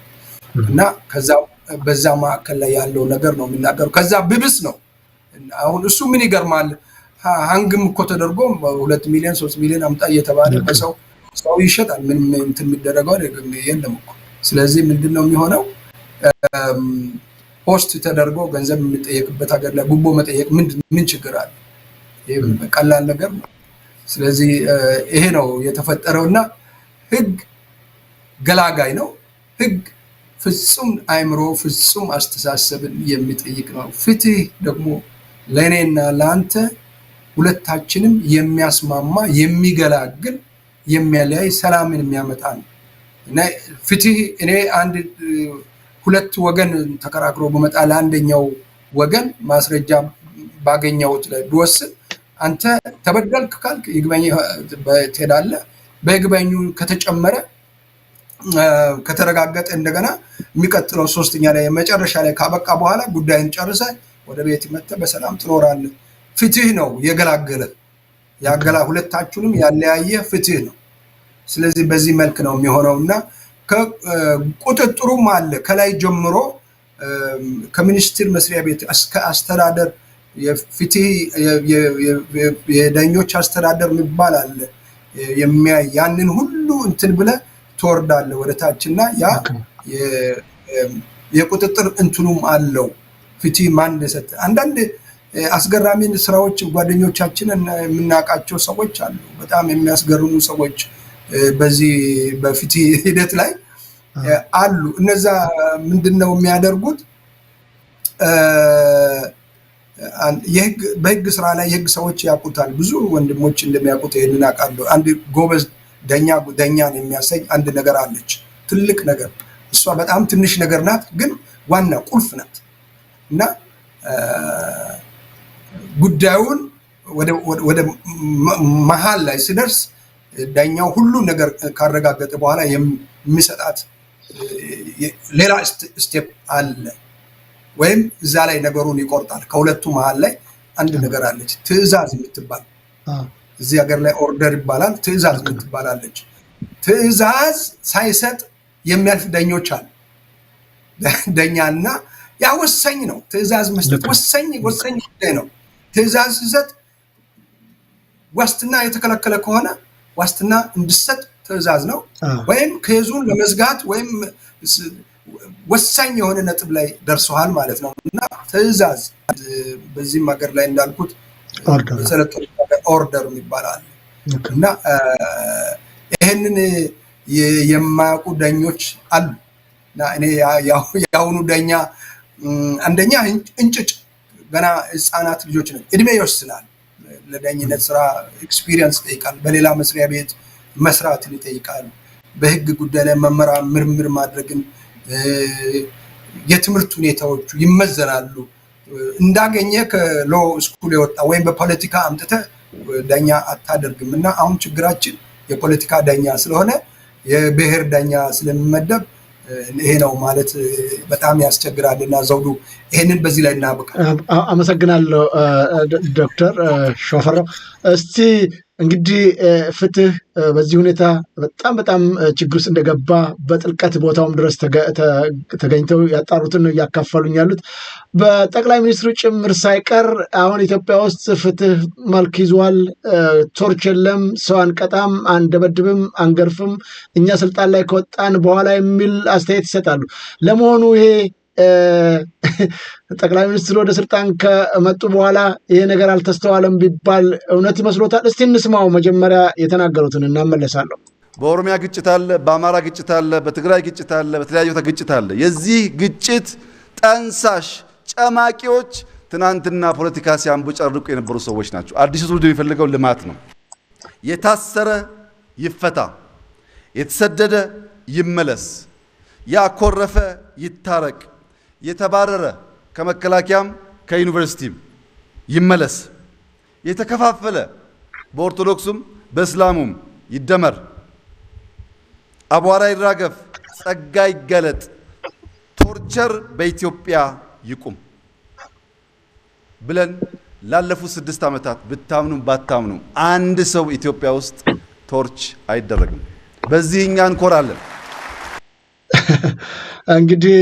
Speaker 3: እና ከዛ በዛ ማዕከል ላይ ያለው ነገር ነው የሚናገረው። ከዛ ብብስ ነው። አሁን እሱ ምን ይገርማል፣ ሃንግም እኮ ተደርጎ 2 ሚሊዮን 3 ሚሊዮን አምጣ እየተባለ በሰው ይሸጣል። ምንም እንትን የሚደረገው የለም እኮ። ስለዚህ ምንድነው የሚሆነው? ፖስት ተደርጎ ገንዘብ የሚጠየቅበት ሀገር ላይ ጉቦ መጠየቅ ምን ችግር አለ? ይሄ ቀላል ነገር ነው። ስለዚህ ይሄ ነው የተፈጠረውና ህግ ገላጋይ ነው። ህግ ፍጹም አእምሮ ፍጹም አስተሳሰብን የሚጠይቅ ነው። ፍትህ ደግሞ ለእኔና ለአንተ ሁለታችንም የሚያስማማ የሚገላግል የሚያለያይ ሰላምን የሚያመጣ ነው እና ፍትህ እኔ ሁለት ወገን ተከራክሮ በመጣ ለአንደኛው ወገን ማስረጃ ባገኘሁት ላይ ቢወስን አንተ ተበደልክ ካልክ ይግባኝ ትሄዳለህ። በይግባኙ ከተጨመረ ከተረጋገጠ እንደገና የሚቀጥለው ሶስተኛ ላይ መጨረሻ ላይ ካበቃ በኋላ ጉዳይን ጨርሰ ወደ ቤት መጥተህ በሰላም ትኖራለህ። ፍትህ ነው ያገላ ሁለታችሁንም ያለያየ ፍትህ ነው። ስለዚህ በዚህ መልክ ነው የሚሆነውና ቁጥጥሩም አለ ከላይ ጀምሮ ከሚኒስትር መስሪያ ቤት እስከ አስተዳደር የፍትህ የዳኞች አስተዳደር የሚባል አለ ያንን ሁሉ እንትን ብለህ ትወርዳለህ ወደታችና ያ የቁጥጥር እንትኑም አለው። ፍትህ ማን እንደሰጠ አንዳንድ አስገራሚ ስራዎች ጓደኞቻችንን የምናውቃቸው ሰዎች አሉ። በጣም የሚያስገርሙ ሰዎች በዚህ በፍትህ ሂደት ላይ አሉ። እነዛ ምንድነው የሚያደርጉት? በህግ ስራ ላይ የህግ ሰዎች ያውቁታል። ብዙ ወንድሞች እንደሚያውቁት ይሄንን አውቃለሁ። አንድ ጎበዝ ዳኛን የሚያሳይ አንድ ነገር አለች፣ ትልቅ ነገር። እሷ በጣም ትንሽ ነገር ናት፣ ግን ዋና ቁልፍ ናት እና ጉዳዩን ወደ መሀል ላይ ሲደርስ ዳኛው ሁሉ ነገር ካረጋገጠ በኋላ የሚሰጣት ሌላ ስቴፕ አለ፣ ወይም እዛ ላይ ነገሩን ይቆርጣል። ከሁለቱ መሀል ላይ አንድ ነገር አለች፣ ትዕዛዝ የምትባል እዚህ ሀገር ላይ ኦርደር ይባላል። ትዕዛዝ የምትባላለች። ትዕዛዝ ሳይሰጥ የሚያልፍ ዳኞች አሉ። ዳኛና ያ ወሳኝ ነው። ትዕዛዝ መስጠት ወሳኝ ጉዳይ ነው። ትዕዛዝ ሲሰጥ ዋስትና የተከለከለ ከሆነ ዋስትና እንድሰጥ ትዕዛዝ ነው። ወይም ኬዙን ለመዝጋት ወይም ወሳኝ የሆነ ነጥብ ላይ ደርሰዋል ማለት ነው እና ትዕዛዝ በዚህም ሀገር ላይ እንዳልኩት ኦርደር ይባላል እና ይሄንን የማያውቁ ዳኞች አሉ እና እኔ ያሁኑ ዳኛ አንደኛ እንጭጭ ገና ህፃናት ልጆች ነው። እድሜ ይወስናል። ለዳኝነት ስራ ኤክስፒሪየንስ ይጠይቃል። በሌላ መስሪያ ቤት መስራትን ይጠይቃል። በህግ ጉዳይ ላይ ምርምር ማድረግን የትምህርት ሁኔታዎቹ ይመዘናሉ። እንዳገኘ ከሎ ስኩል የወጣ ወይም በፖለቲካ አምጥተ ዳኛ አታደርግም እና አሁን ችግራችን የፖለቲካ ዳኛ ስለሆነ የብሔር ዳኛ ስለሚመደብ ይሄ ነው ማለት በጣም ያስቸግራልና ዘውዱ ይሄንን በዚህ ላይ እናብቃ።
Speaker 2: አመሰግናለሁ ዶክተር ሾፈራው። እስቲ እንግዲህ ፍትህ በዚህ ሁኔታ በጣም ችግር ውስጥ እንደገባ በጥልቀት ቦታውም ድረስ ተገኝተው ያጣሩትን እያካፈሉኝ ያሉት በጠቅላይ ሚኒስትሩ ጭምር ሳይቀር አሁን ኢትዮጵያ ውስጥ ፍትህ መልክ ይዟል። ቶርች የለም፣ ሰው አንቀጣም፣ አንደበድብም፣ አንገርፍም እኛ ስልጣን ላይ ከወጣን በኋላ የሚል አስተያየት ይሰጣሉ። ለመሆኑ ይሄ ጠቅላይ ሚኒስትሩ ወደ ስልጣን ከመጡ በኋላ ይሄ ነገር አልተስተዋለም ቢባል እውነት ይመስሎታል? እስቲ እንስማው መጀመሪያ የተናገሩትን እናመለሳለሁ።
Speaker 4: በኦሮሚያ ግጭት አለ፣ በአማራ ግጭት አለ፣ በትግራይ ግጭት አለ፣ በተለያዩ ቦታ ግጭት አለ። የዚህ ግጭት ጠንሳሽ ጨማቂዎች ትናንትና ፖለቲካ ሲያንቦጫርቁ የነበሩ ሰዎች ናቸው። አዲሱ ትውልድ የሚፈልገው ልማት ነው። የታሰረ ይፈታ፣ የተሰደደ ይመለስ፣ ያኮረፈ ይታረቅ፣ የተባረረ ከመከላከያም ከዩኒቨርሲቲም ይመለስ፣ የተከፋፈለ በኦርቶዶክሱም በእስላሙም ይደመር፣ አቧራ ይራገፍ፣ ጸጋ ይገለጥ፣ ቶርቸር በኢትዮጵያ ይቁም ብለን ላለፉት 6 ዓመታት ብታምኑም ባታምኑም አንድ ሰው ኢትዮጵያ ውስጥ ቶርች አይደረግም። በዚህ እኛ እንኮራለን።
Speaker 2: እንግዲህ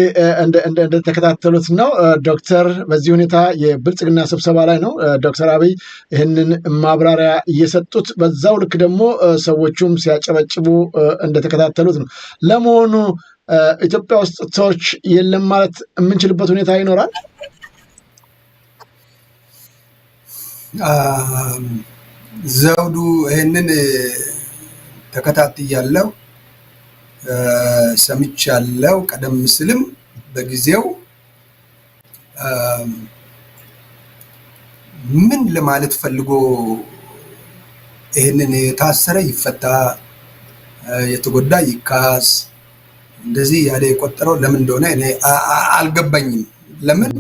Speaker 2: እንደተከታተሉት ነው ዶክተር በዚህ ሁኔታ የብልጽግና ስብሰባ ላይ ነው ዶክተር አብይ ይህንን ማብራሪያ እየሰጡት፣ በዛው ልክ ደግሞ ሰዎቹም ሲያጨበጭቡ እንደተከታተሉት ነው። ለመሆኑ ኢትዮጵያ ውስጥ ቶርች የለም ማለት የምንችልበት ሁኔታ ይኖራል?
Speaker 3: ዘውዱ ይህንን ተከታትያለሁ፣ ሰምቻለሁ። ቀደም ሲልም በጊዜው ምን ለማለት ፈልጎ ይህንን የታሰረ ይፈታ፣ የተጎዳ ይካስ እንደዚህ ያለ የቆጠረው ለምን እንደሆነ እኔ አልገባኝም። ለምን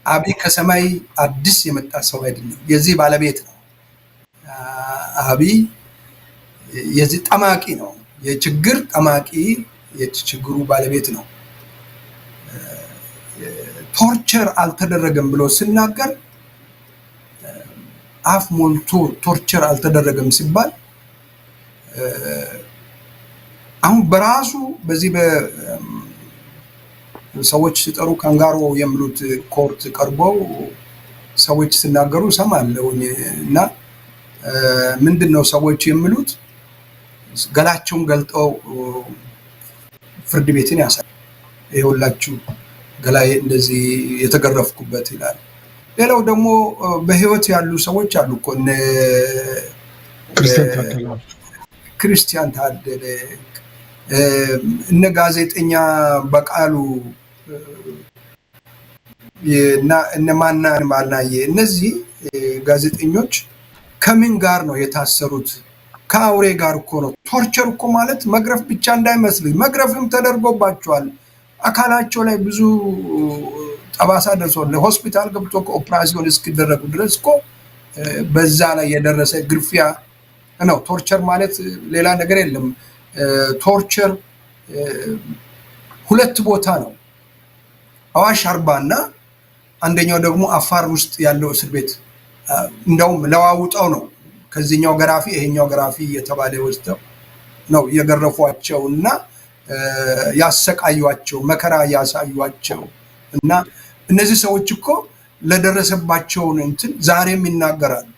Speaker 3: አብይ ከሰማይ አዲስ የመጣ ሰው አይደለም፣ የዚህ ባለቤት ነው። አብይ የዚህ ጠማቂ ነው፣ የችግር ጠማቂ፣ የችግሩ ባለቤት ነው። ቶርቸር አልተደረገም ብሎ ሲናገር አፍ ሞልቶ ቶርቸር አልተደረገም ሲባል አሁን በራሱ በዚህ በሰዎች ሲጠሩ ካንጋሮ የሚሉት ኮርት ቀርበው ሰዎች ሲናገሩ ሰማለሁ እና ምንድነው ሰዎች የሚሉት ገላቸውን ገልጠው ፍርድ ቤትን ያሳያል። ይኸውላችሁ ገላይ እንደዚህ የተገረፍኩበት ይላል። ሌላው ደግሞ በህይወት ያሉ ሰዎች አሉ እኮ ክርስቲያን ታደለ እነ ጋዜጠኛ በቃሉ እና እነ ማናየ እነዚህ ጋዜጠኞች ከምን ጋር ነው የታሰሩት? ከአውሬ ጋር እኮ ነው። ቶርቸር እኮ ማለት መግረፍ ብቻ እንዳይመስልኝ፣ መግረፍም ተደርጎባቸዋል። አካላቸው ላይ ብዙ ጠባሳ ደርሷል። ሆስፒታል ገብቶ ኦፕራሲዮን እስኪደረጉ ድረስ እኮ በዛ ላይ የደረሰ ግርፊያ ነው። ቶርቸር ማለት ሌላ ነገር የለም። ቶርቸር ሁለት ቦታ ነው፣ አዋሽ አርባ እና አንደኛው ደግሞ አፋር ውስጥ ያለው እስር ቤት። እንደውም ለዋውጣው ነው ከዚህኛው ገራፊ ይሄኛው ገራፊ እየተባለ ወስደው ነው የገረፏቸው እና ያሰቃዩቸው፣ መከራ ያሳዩቸው እና እነዚህ ሰዎች እኮ ለደረሰባቸው እንትን ዛሬም ይናገራሉ።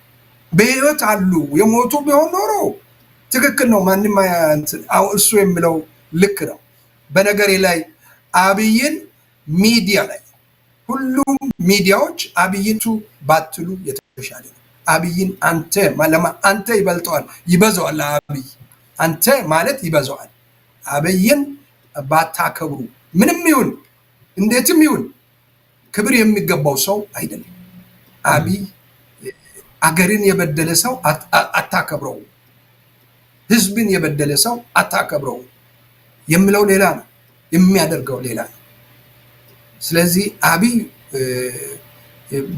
Speaker 3: በህይወት አሉ። የሞቱ ቢሆን ኖሮ ትክክል ነው። ማንንም እሱ የሚለው ልክ ነው። በነገሬ ላይ አብይን ሚዲያ ላይ ሁሉም ሚዲያዎች አብይንቱ ባትሉ የተሻለ ነው። አብይን አንተ ይበልጠዋል፣ ይበዛዋል። አብይ አንተ ማለት ይበዛዋል። አብይን ባታከብሩ ምንም ይሁን እንዴትም ይሁን ክብር የሚገባው ሰው አይደለም። አብይ አገርን የበደለ ሰው አታከብረው፣ ህዝብን የበደለ ሰው አታከብረው። የሚለው ሌላ ነው፣ የሚያደርገው ሌላ ነው። ስለዚህ አብይ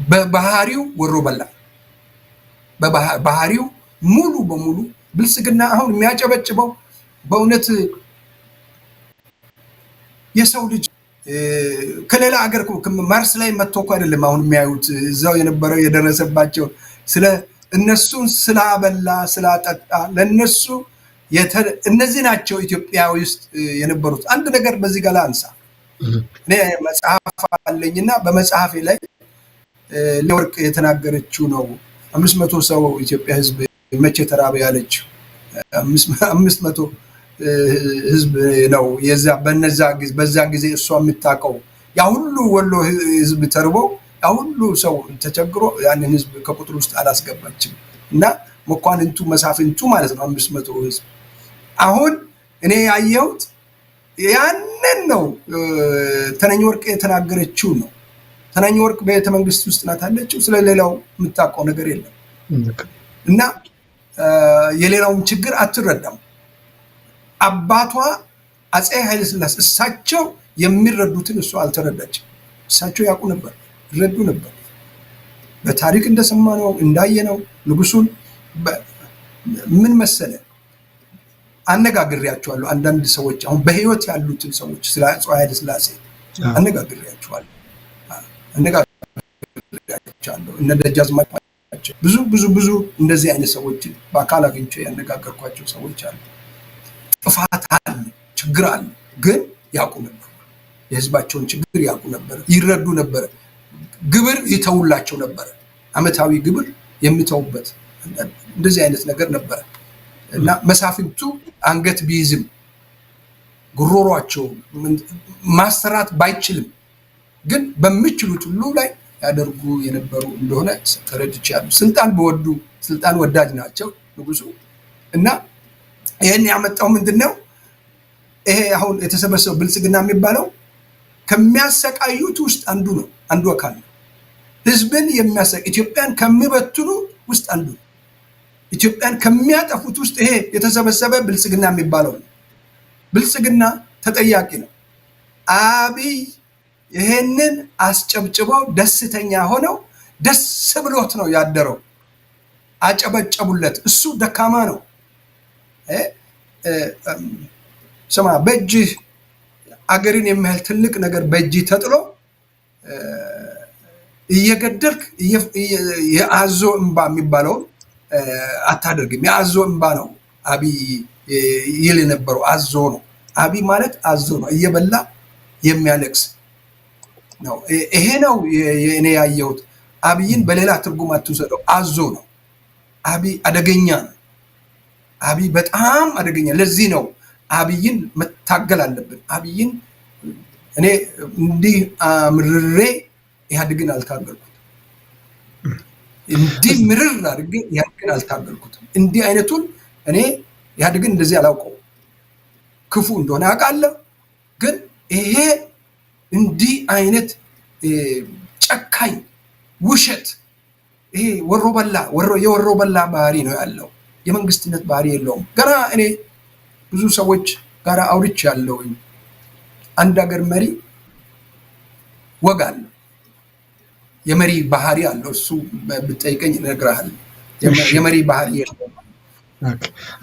Speaker 3: በባህሪው ወሮ በላ፣ በባህሪው ሙሉ በሙሉ ብልጽግና አሁን የሚያጨበጭበው በእውነት የሰው ልጅ ከሌላ ሀገር ማርስ ላይ መጥቶ እኮ አይደለም አሁን የሚያዩት። እዛው የነበረው የደረሰባቸው ስለ እነሱን ስላበላ ስላጠጣ ለነሱ እነዚህ ናቸው ኢትዮጵያ ውስጥ የነበሩት። አንድ ነገር በዚህ ጋር አንሳ። እኔ መጽሐፍ አለኝና በመጽሐፌ ላይ ለወርቅ የተናገረችው ነው። 500 ሰው ኢትዮጵያ ህዝብ መቼ ተራበ ያለችው 500 ህዝብ ነው። በዛ ጊዜ እሷ የምታውቀው ያ ሁሉ ወሎ ህዝብ ተርቦ ያ ሁሉ ሰው ተቸግሮ ያንን ህዝብ ከቁጥር ውስጥ አላስገባችም። እና መኳንንቱ መሳፍንቱ ማለት ነው 500 ህዝብ። አሁን እኔ ያየሁት ያንን ነው። ተነኝ ወርቅ የተናገረችው ነው። ተነኝ ወርቅ ቤተ መንግስት ውስጥ ናት አለችው። ስለሌላው የምታውቀው ነገር የለም እና የሌላውን ችግር አትረዳም። አባቷ አፄ ኃይለ ሥላሴ እሳቸው የሚረዱትን እሱ አልተረዳችም። እሳቸው ያውቁ ነበር፣ ይረዱ ነበር። በታሪክ እንደሰማነው እንዳየነው ንጉሱን ምን መሰለ አነጋግሬያቸዋለሁ። አንዳንድ ሰዎች አሁን በህይወት ያሉትን ሰዎች ስለ አፄ ኃይለ ሥላሴ አነጋግሬያቸዋለሁ። እነ ደጃዝማች ብዙ እንደዚህ አይነት ሰዎች በአካል አግኝቼ ያነጋገርኳቸው ሰዎች አሉ። ጥፋት አለ፣ ችግር አለ፣ ግን ያውቁ ነበር። የህዝባቸውን ችግር ያውቁ ነበር፣ ይረዱ ነበር። ግብር ይተውላቸው ነበር። አመታዊ ግብር የሚተውበት እንደዚህ አይነት ነገር ነበር እና መሳፍንቱ አንገት ቢይዝም ጉሮሯቸው ማሰራት ባይችልም ግን በሚችሉት ሁሉ ላይ ያደርጉ የነበሩ እንደሆነ ተረድቻለሁ። ስልጣን በወዱ ስልጣን ወዳጅ ናቸው ንጉሱ እና ይሄን ያመጣው ምንድነው? ይሄ አሁን የተሰበሰበው ብልጽግና የሚባለው ከሚያሰቃዩት ውስጥ አንዱ ነው፣ አንዱ አካል ነው። ህዝብን ኢትዮጵያን ከሚበትኑ ውስጥ አንዱ ነው። ኢትዮጵያን ከሚያጠፉት ውስጥ ይሄ የተሰበሰበ ብልጽግና የሚባለው ነው። ብልጽግና ተጠያቂ ነው። አብይ ይሄንን አስጨብጭበው ደስተኛ ሆነው ደስ ብሎት ነው ያደረው። አጨበጨቡለት። እሱ ደካማ ነው። ስማ በእጅህ አገርን የሚያህል ትልቅ ነገር በእጅህ ተጥሎ እየገደልክ የአዞ እንባ የሚባለው አታደርግም። የአዞ እንባ ነው አብይ ይል የነበረው። አዞ ነው አብይ ማለት አዞ ነው፣ እየበላ የሚያለቅስ ነው። ይሄ ነው እኔ ያየሁት። አብይን በሌላ ትርጉም አትውሰደው፣ አዞ ነው። አብይ አደገኛ ነው። አብይ በጣም አደገኛ። ለዚህ ነው አብይን መታገል አለብን። አብይን እኔ እንዲህ አምርሬ ኢህአዴግን አልታገልኩት፣ እንዲህ ምርር አድርጌ ኢህአዴግን አልታገልኩትም። እንዲህ አይነቱን እኔ ኢህአዴግን እንደዚህ አላውቀው። ክፉ እንደሆነ አውቃለሁ፣ ግን ይሄ እንዲህ አይነት ጨካኝ ውሸት፣ ይሄ የወሮ በላ ባህሪ ነው ያለው። የመንግስትነት ባህሪ የለውም። ገና እኔ ብዙ ሰዎች ጋር አውርቼ ያለውኝ አንድ ሀገር መሪ ወግ አለው፣ የመሪ ባህሪ አለው። እሱ ብጠይቀኝ እነግርሃለሁ። የመሪ ባህሪ የለውም።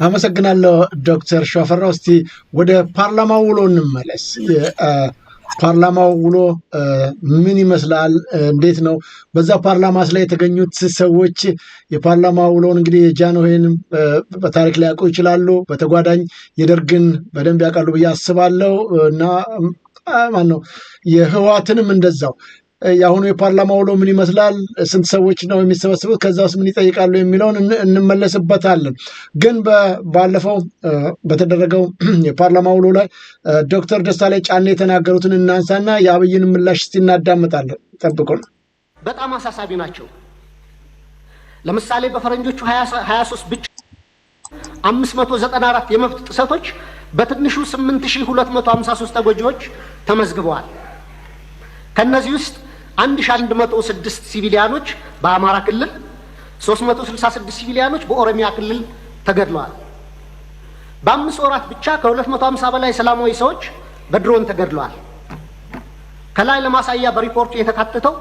Speaker 2: አመሰግናለሁ ዶክተር ሸዋፈራው። እስቲ ወደ ፓርላማው ውሎ እንመለስ። ፓርላማው ውሎ ምን ይመስላል? እንዴት ነው? በዛ ፓርላማስ ላይ የተገኙት ሰዎች የፓርላማ ውሎን እንግዲህ የጃንሆይን በታሪክ ላይ ያውቁ ይችላሉ፣ በተጓዳኝ የደርግን በደንብ ያውቃሉ ብዬ አስባለሁ እና ማነው የህወሓትንም እንደዛው። የአሁኑ የፓርላማ ውሎ ምን ይመስላል? ስንት ሰዎች ነው የሚሰበስቡት? ከዛ ውስጥ ምን ይጠይቃሉ የሚለውን እንመለስበታለን። ግን ባለፈው በተደረገው የፓርላማ ውሎ ላይ ዶክተር ደሳለኝ ጫኔ የተናገሩትን እናንሳና የአብይን ምላሽ እስቲ እናዳምጣለን። ጠብቁን።
Speaker 5: በጣም አሳሳቢ ናቸው። ለምሳሌ በፈረንጆቹ 23 ብቻ 594 የመብት ጥሰቶች በትንሹ 8253 ተጎጂዎች ተመዝግበዋል። ከነዚህ ውስጥ 1106 ሲቪሊያኖች በአማራ ክልል፣ 366 ሲቪሊያኖች በኦሮሚያ ክልል ተገድለዋል። በ5 ወራት ብቻ ከ250 በላይ ሰላማዊ ሰዎች በድሮን ተገድለዋል። ከላይ ለማሳያ በሪፖርቱ የተካተተው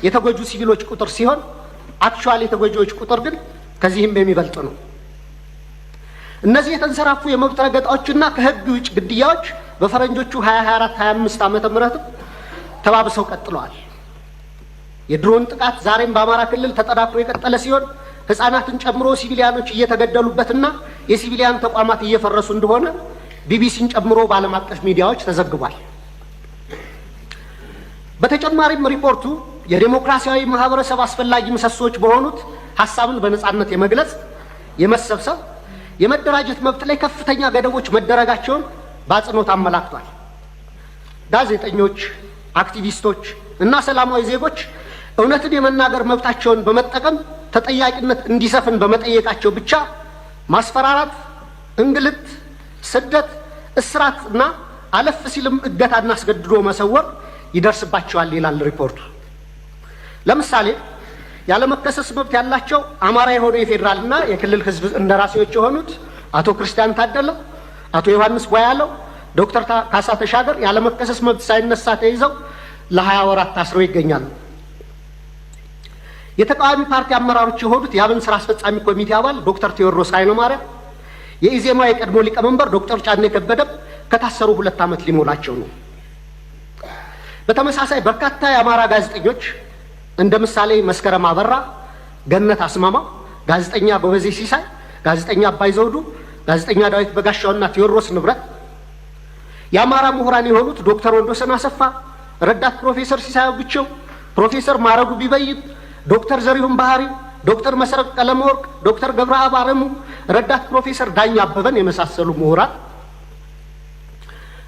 Speaker 5: የተጎጁ ሲቪሎች ቁጥር ሲሆን አክቹዋሊ የተጎጂዎች ቁጥር ግን ከዚህም የሚበልጥ ነው። እነዚህ የተንሰራፉ የመብት ረገጣዎችና ከህግ ውጭ ግድያዎች በፈረንጆቹ 2024-25 ዓመተ ምህረት ተባብሰው ቀጥለዋል። የድሮን ጥቃት ዛሬም በአማራ ክልል ተጠናክሮ የቀጠለ ሲሆን ህፃናትን ጨምሮ ሲቪሊያኖች እየተገደሉበትና የሲቪሊያን ተቋማት እየፈረሱ እንደሆነ ቢቢሲን ጨምሮ በዓለም አቀፍ ሚዲያዎች ተዘግቧል። በተጨማሪም ሪፖርቱ የዴሞክራሲያዊ ማህበረሰብ አስፈላጊ ምሰሶች በሆኑት ሀሳብን በነጻነት የመግለጽ፣ የመሰብሰብ፣ የመደራጀት መብት ላይ ከፍተኛ ገደቦች መደረጋቸውን በአጽንኦት አመላክቷል። ጋዜጠኞች፣ አክቲቪስቶች እና ሰላማዊ ዜጎች እውነትን የመናገር መብታቸውን በመጠቀም ተጠያቂነት እንዲሰፍን በመጠየቃቸው ብቻ ማስፈራራት፣ እንግልት፣ ስደት፣ እስራት እና አለፍ ሲልም እገታና አስገድዶ መሰወር ይደርስባቸዋል ይላል ሪፖርቱ። ለምሳሌ ያለመከሰስ መብት ያላቸው አማራ የሆኑ የፌዴራልና የክልል ህዝብ እንደራሴዎች የሆኑት አቶ ክርስቲያን ታደለ፣ አቶ ዮሐንስ ቧያለው፣ ዶክተር ካሳ ተሻገር ያለመከሰስ መብት ሳይነሳ ተይዘው ለ20 ወራት ታስረው ይገኛሉ። የተቃዋሚ ፓርቲ አመራሮች የሆኑት የአብን ስራ አስፈጻሚ ኮሚቴ አባል ዶክተር ቴዎድሮስ ኃይለማርያም፣ የኢዜማ የቀድሞ ሊቀመንበር ዶክተር ጫኔ ከበደም ከታሰሩ 2 ዓመት ሊሞላቸው ነው። በተመሳሳይ በርካታ የአማራ ጋዜጠኞች እንደ ምሳሌ መስከረም አበራ፣ ገነት አስማማው፣ ጋዜጠኛ ጎበዜ ሲሳይ፣ ጋዜጠኛ አባይ ዘውዱ፣ ጋዜጠኛ ዳዊት በጋሻውና ቴዎድሮስ ንብረት፣ የአማራ ምሁራን የሆኑት ዶክተር ወንዶሰን አሰፋ፣ ረዳት ፕሮፌሰር ሲሳይ ብቸው፣ ፕሮፌሰር ማረጉ ቢበይን፣ ዶክተር ዘሪሁን ባህሪ፣ ዶክተር መሰረት ቀለመወርቅ፣ ዶክተር ገብረአብ አረሙ፣ ረዳት ፕሮፌሰር ዳኛ አበበን የመሳሰሉ ምሁራን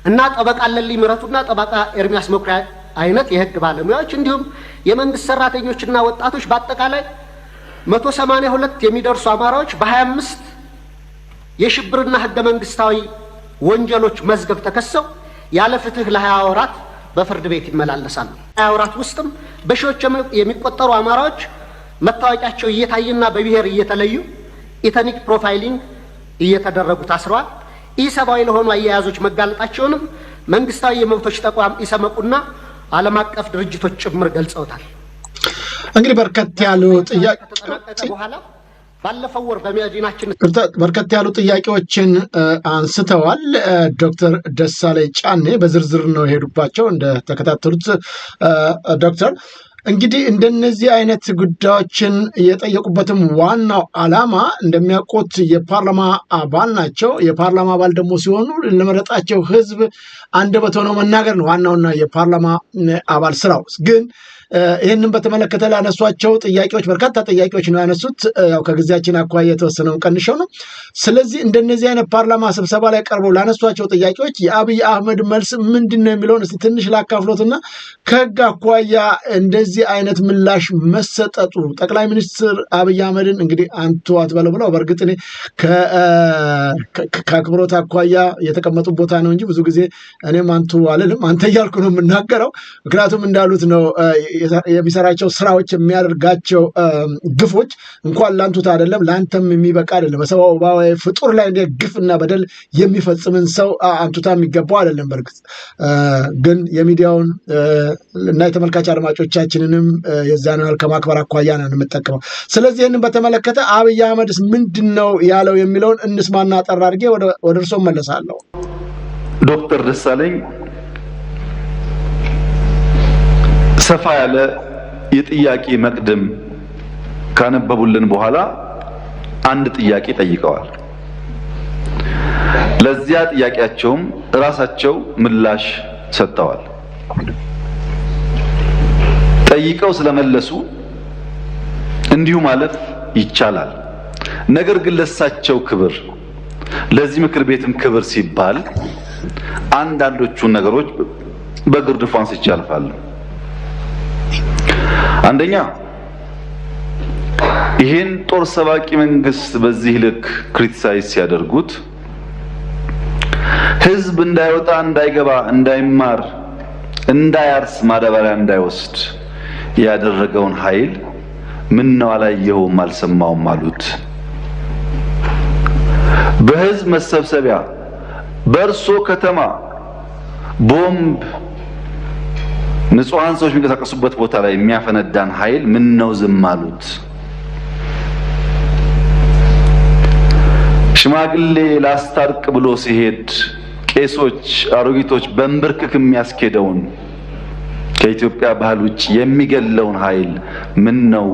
Speaker 5: እና ጠበቃ ለሊ ምረቱና ጠበቃ ኤርሚያስ መኩሪያ አይነት የህግ ባለሙያዎች እንዲሁም የመንግስት ሰራተኞችና ወጣቶች በአጠቃላይ 182 የሚደርሱ አማራዎች በ25 የሽብርና ህገ መንግስታዊ ወንጀሎች መዝገብ ተከሰው ያለ ፍትህ ለ20 ወራት በፍርድ ቤት ይመላለሳሉ። 20 ወራት ውስጥም በሺዎች የሚቆጠሩ አማራዎች መታወቂያቸው እየታየና በብሔር እየተለዩ ኢተኒክ ፕሮፋይሊንግ እየተደረጉ ታስረዋል። ኢሰብአዊ ለሆኑ አያያዞች መጋለጣቸውንም መንግስታዊ የመብቶች ተቋም ኢሰመቁና ዓለም አቀፍ ድርጅቶች ጭምር ገልጸውታል።
Speaker 2: እንግዲህ በርከት ያሉ
Speaker 5: ባለፈው ወር በመዲናችን
Speaker 2: በርከት ያሉ ጥያቄዎችን አንስተዋል። ዶክተር ደሳለኝ ጫኔ በዝርዝር ነው የሄዱባቸው እንደተከታተሉት። ዶክተር እንግዲህ እንደነዚህ አይነት ጉዳዮችን የጠየቁበትም ዋናው ዓላማ እንደሚያውቁት የፓርላማ አባል ናቸው። የፓርላማ አባል ደግሞ ሲሆኑ ለመረጣቸው ህዝብ አንደበት ሆነው መናገር ነው ዋናውና የፓርላማ አባል ስራው። ግን ይህንን በተመለከተ ላነሷቸው ጥያቄዎች በርካታ ጥያቄዎች ነው ያነሱት። ያው ከጊዜያችን አኳያ የተወሰነውን ቀንሸው ነው። ስለዚህ እንደነዚህ አይነት ፓርላማ ስብሰባ ላይ ቀርበው ላነሷቸው ጥያቄዎች የአብይ አህመድ መልስ ምንድን ነው የሚለውን እስቲ ትንሽ ላካፍሎትና ከህግ አኳያ እንደዚህ አይነት ምላሽ መሰጠቱ ጠቅላይ ሚኒስትር አብይ አህመድን እንግዲህ አንቱ አትበለው ብለው በእርግጥ እኔ ከአክብሮት አኳያ የተቀመጡ ቦታ ነው እንጂ ብዙ ጊዜ እኔም አንቱ አልልም፣ አንተ እያልኩ ነው የምናገረው። ምክንያቱም እንዳሉት ነው የሚሰራቸው ስራዎች የሚያደርጋቸው ግፎች እንኳን ላንቱት አይደለም ለአንተም የሚበቃ አይደለም። በሰብአዊ ፍጡር ላይ እንደ ግፍና በደል የሚፈጽምን ሰው አንቱታ የሚገባው አይደለም። በእርግጥ ግን የሚዲያውን እና የተመልካች አድማጮቻችንንም የዛን ያህል ከማክበር አኳያ ነው የምጠቀመው። ስለዚህ ይህንን በተመለከተ አብይ አህመድስ ምንድን ነው ያለው የሚለውን እንስማና አጠር አድርጌ ወደ እርሶ መለሳለሁ።
Speaker 6: ዶክተር ደሳለኝ ሰፋ ያለ የጥያቄ መቅድም ካነበቡልን በኋላ አንድ ጥያቄ ጠይቀዋል። ለዚያ ጥያቄያቸውም ራሳቸው ምላሽ ሰጥተዋል። ጠይቀው ስለመለሱ እንዲሁ ማለፍ ይቻላል። ነገር ግን ለሳቸው ክብር፣ ለዚህ ምክር ቤትም ክብር ሲባል አንዳንዶቹን ነገሮች በግርድፉ አንስቼ አልፋለሁ። አንደኛ ይህን ጦር ሰባቂ መንግስት በዚህ ልክ ክሪቲሳይዝ ሲያደርጉት ህዝብ እንዳይወጣ፣ እንዳይገባ፣ እንዳይማር፣ እንዳያርስ፣ ማዳበሪያ እንዳይወስድ ያደረገውን ኃይል ምን ነው አላየኸውም አልሰማውም አሉት። በህዝብ መሰብሰቢያ በእርሶ ከተማ ቦምብ ንጹሃን ሰዎች የሚንቀሳቀሱበት ቦታ ላይ የሚያፈነዳን ኃይል ምን ነው ዝም አሉት? ሽማግሌ ላስታርቅ ብሎ ሲሄድ ቄሶች፣ አሮጊቶች በንብርክክ የሚያስኬደውን ከኢትዮጵያ ባህል ውጭ የሚገለውን ኃይል ምን ነው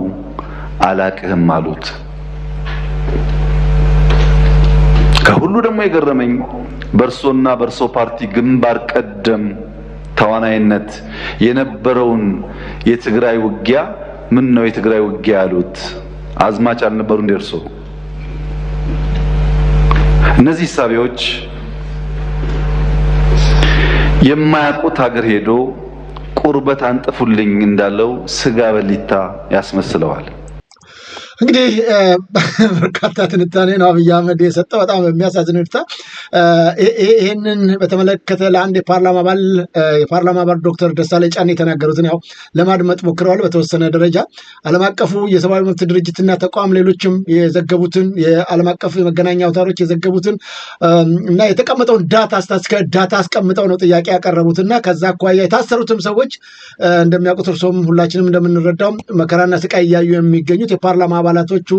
Speaker 6: አላቅህም አሉት። ከሁሉ ደግሞ የገረመኝ በእርሶና በእርሶ ፓርቲ ግንባር ቀደም ተዋናይነት የነበረውን የትግራይ ውጊያ ምን ነው የትግራይ ውጊያ ያሉት? አዝማች አልነበሩ እንደ እርሶ? እነዚህ ሳቢዎች የማያውቁት ሀገር ሄዶ ቁርበት አንጥፉልኝ እንዳለው ስጋ በሊታ ያስመስለዋል።
Speaker 2: እንግዲህ በርካታ ትንታኔ ነው አብይ አህመድ የሰጠው በጣም በሚያሳዝን ሁኔታ። ይህንን በተመለከተ ለአንድ የፓርላማ አባል ዶክተር ደሳለኝ ጫኔ የተናገሩትን ያው ለማድመጥ ሞክረዋል በተወሰነ ደረጃ። ዓለም አቀፉ የሰብአዊ መብት ድርጅትና ተቋም ሌሎችም የዘገቡትን የዓለም አቀፍ የመገናኛ አውታሮች የዘገቡትን እና የተቀመጠውን ዳታ አስቀምጠው ነው ጥያቄ ያቀረቡትና ከዛ አኳያ የታሰሩትም ሰዎች እንደሚያውቁት እርሶም ሁላችንም እንደምንረዳው መከራና ስቃይ እያዩ የሚገኙት የፓርላማ አባላቶቹ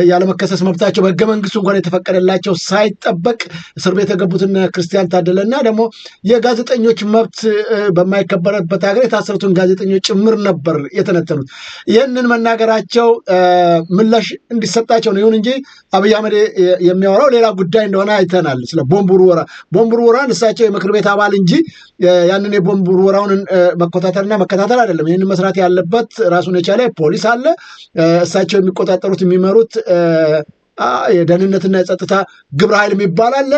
Speaker 2: ያለመከሰስ መብታቸው በህገ መንግስቱ እንኳን የተፈቀደላቸው ሳይጠበቅ እስር ቤት የገቡትን ክርስቲያን ታደለና ደግሞ የጋዜጠኞች መብት በማይከበረበት ሀገር የታሰሩትን ጋዜጠኞች ጭምር ነበር የተነተኑት። ይህንን መናገራቸው ምላሽ እንዲሰጣቸው ነው። ይሁን እንጂ አብይ አህመድ የሚያወራው ሌላ ጉዳይ እንደሆነ አይተናል። ስለ ቦምብ ውርወራን እሳቸው የምክር ቤት አባል እንጂ ያንን የቦምብ ውርወራውን መቆጣጠርና መከታተል አይደለም። ይህንን መስራት ያለበት ራሱን የቻለ ፖሊስ አለ። እሳቸው የሚቆጣጠሩት የሚመሩት የደህንነትና የጸጥታ ግብረ ኃይል የሚባል አለ።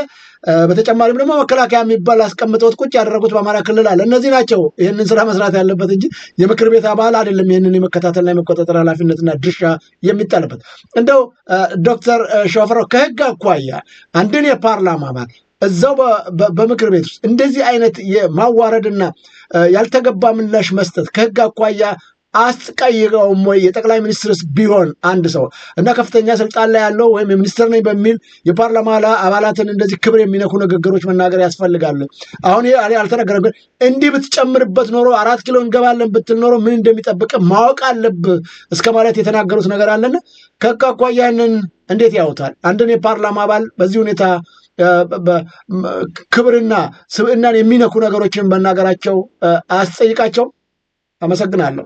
Speaker 2: በተጨማሪም ደግሞ መከላከያ የሚባል አስቀምጠውት ቁጭ ያደረጉት በአማራ ክልል አለ። እነዚህ ናቸው ይህንን ስራ መስራት ያለበት እንጂ የምክር ቤት አባል አይደለም ይህንን የመከታተልና የመቆጣጠር ኃላፊነትና ድርሻ የሚጣልበት። እንደው ዶክተር ሸዋፈራው ከህግ አኳያ አንድን የፓርላማ አባል እዛው በምክር ቤት ውስጥ እንደዚህ አይነት የማዋረድና ያልተገባ ምላሽ መስጠት ከህግ አኳያ አስቀይረውም ወይ? የጠቅላይ ሚኒስትርስ ቢሆን አንድ ሰው እና ከፍተኛ ስልጣን ላይ ያለው ወይም የሚኒስትር ነኝ በሚል የፓርላማ አባላትን እንደዚህ ክብር የሚነኩ ንግግሮች መናገር ያስፈልጋል? አሁን ይሄ አልተነገረም፣ ግን እንዲህ ብትጨምርበት ኖሮ 4 ኪሎ እንገባለን ብትል ኖሮ ምን እንደሚጠብቅ ማወቅ አለብህ እስከ ማለት የተናገሩት ነገር አለና ከህግ አኳያ ያንን እንዴት ያውታል? አንድን የፓርላማ አባል በዚህ ሁኔታ ክብርና ስብዕናን የሚነኩ ነገሮችን መናገራቸው አያስጠይቃቸው? አመሰግናለሁ።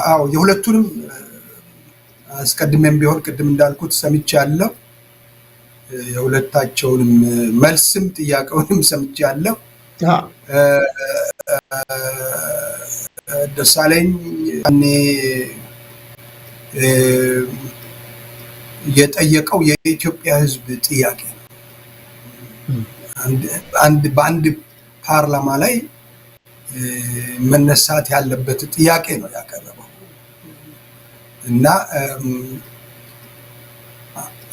Speaker 3: አዎ የሁለቱንም አስቀድሜም ቢሆን ቅድም እንዳልኩት ሰምቻለሁ። የሁለታቸውንም መልስም ጥያቄውንም ሰምቻለሁ። ደሳለኝ እኔ የጠየቀው የኢትዮጵያ ሕዝብ ጥያቄ ነው። በአንድ ፓርላማ ላይ መነሳት ያለበት ጥያቄ ነው ያቀረበው እና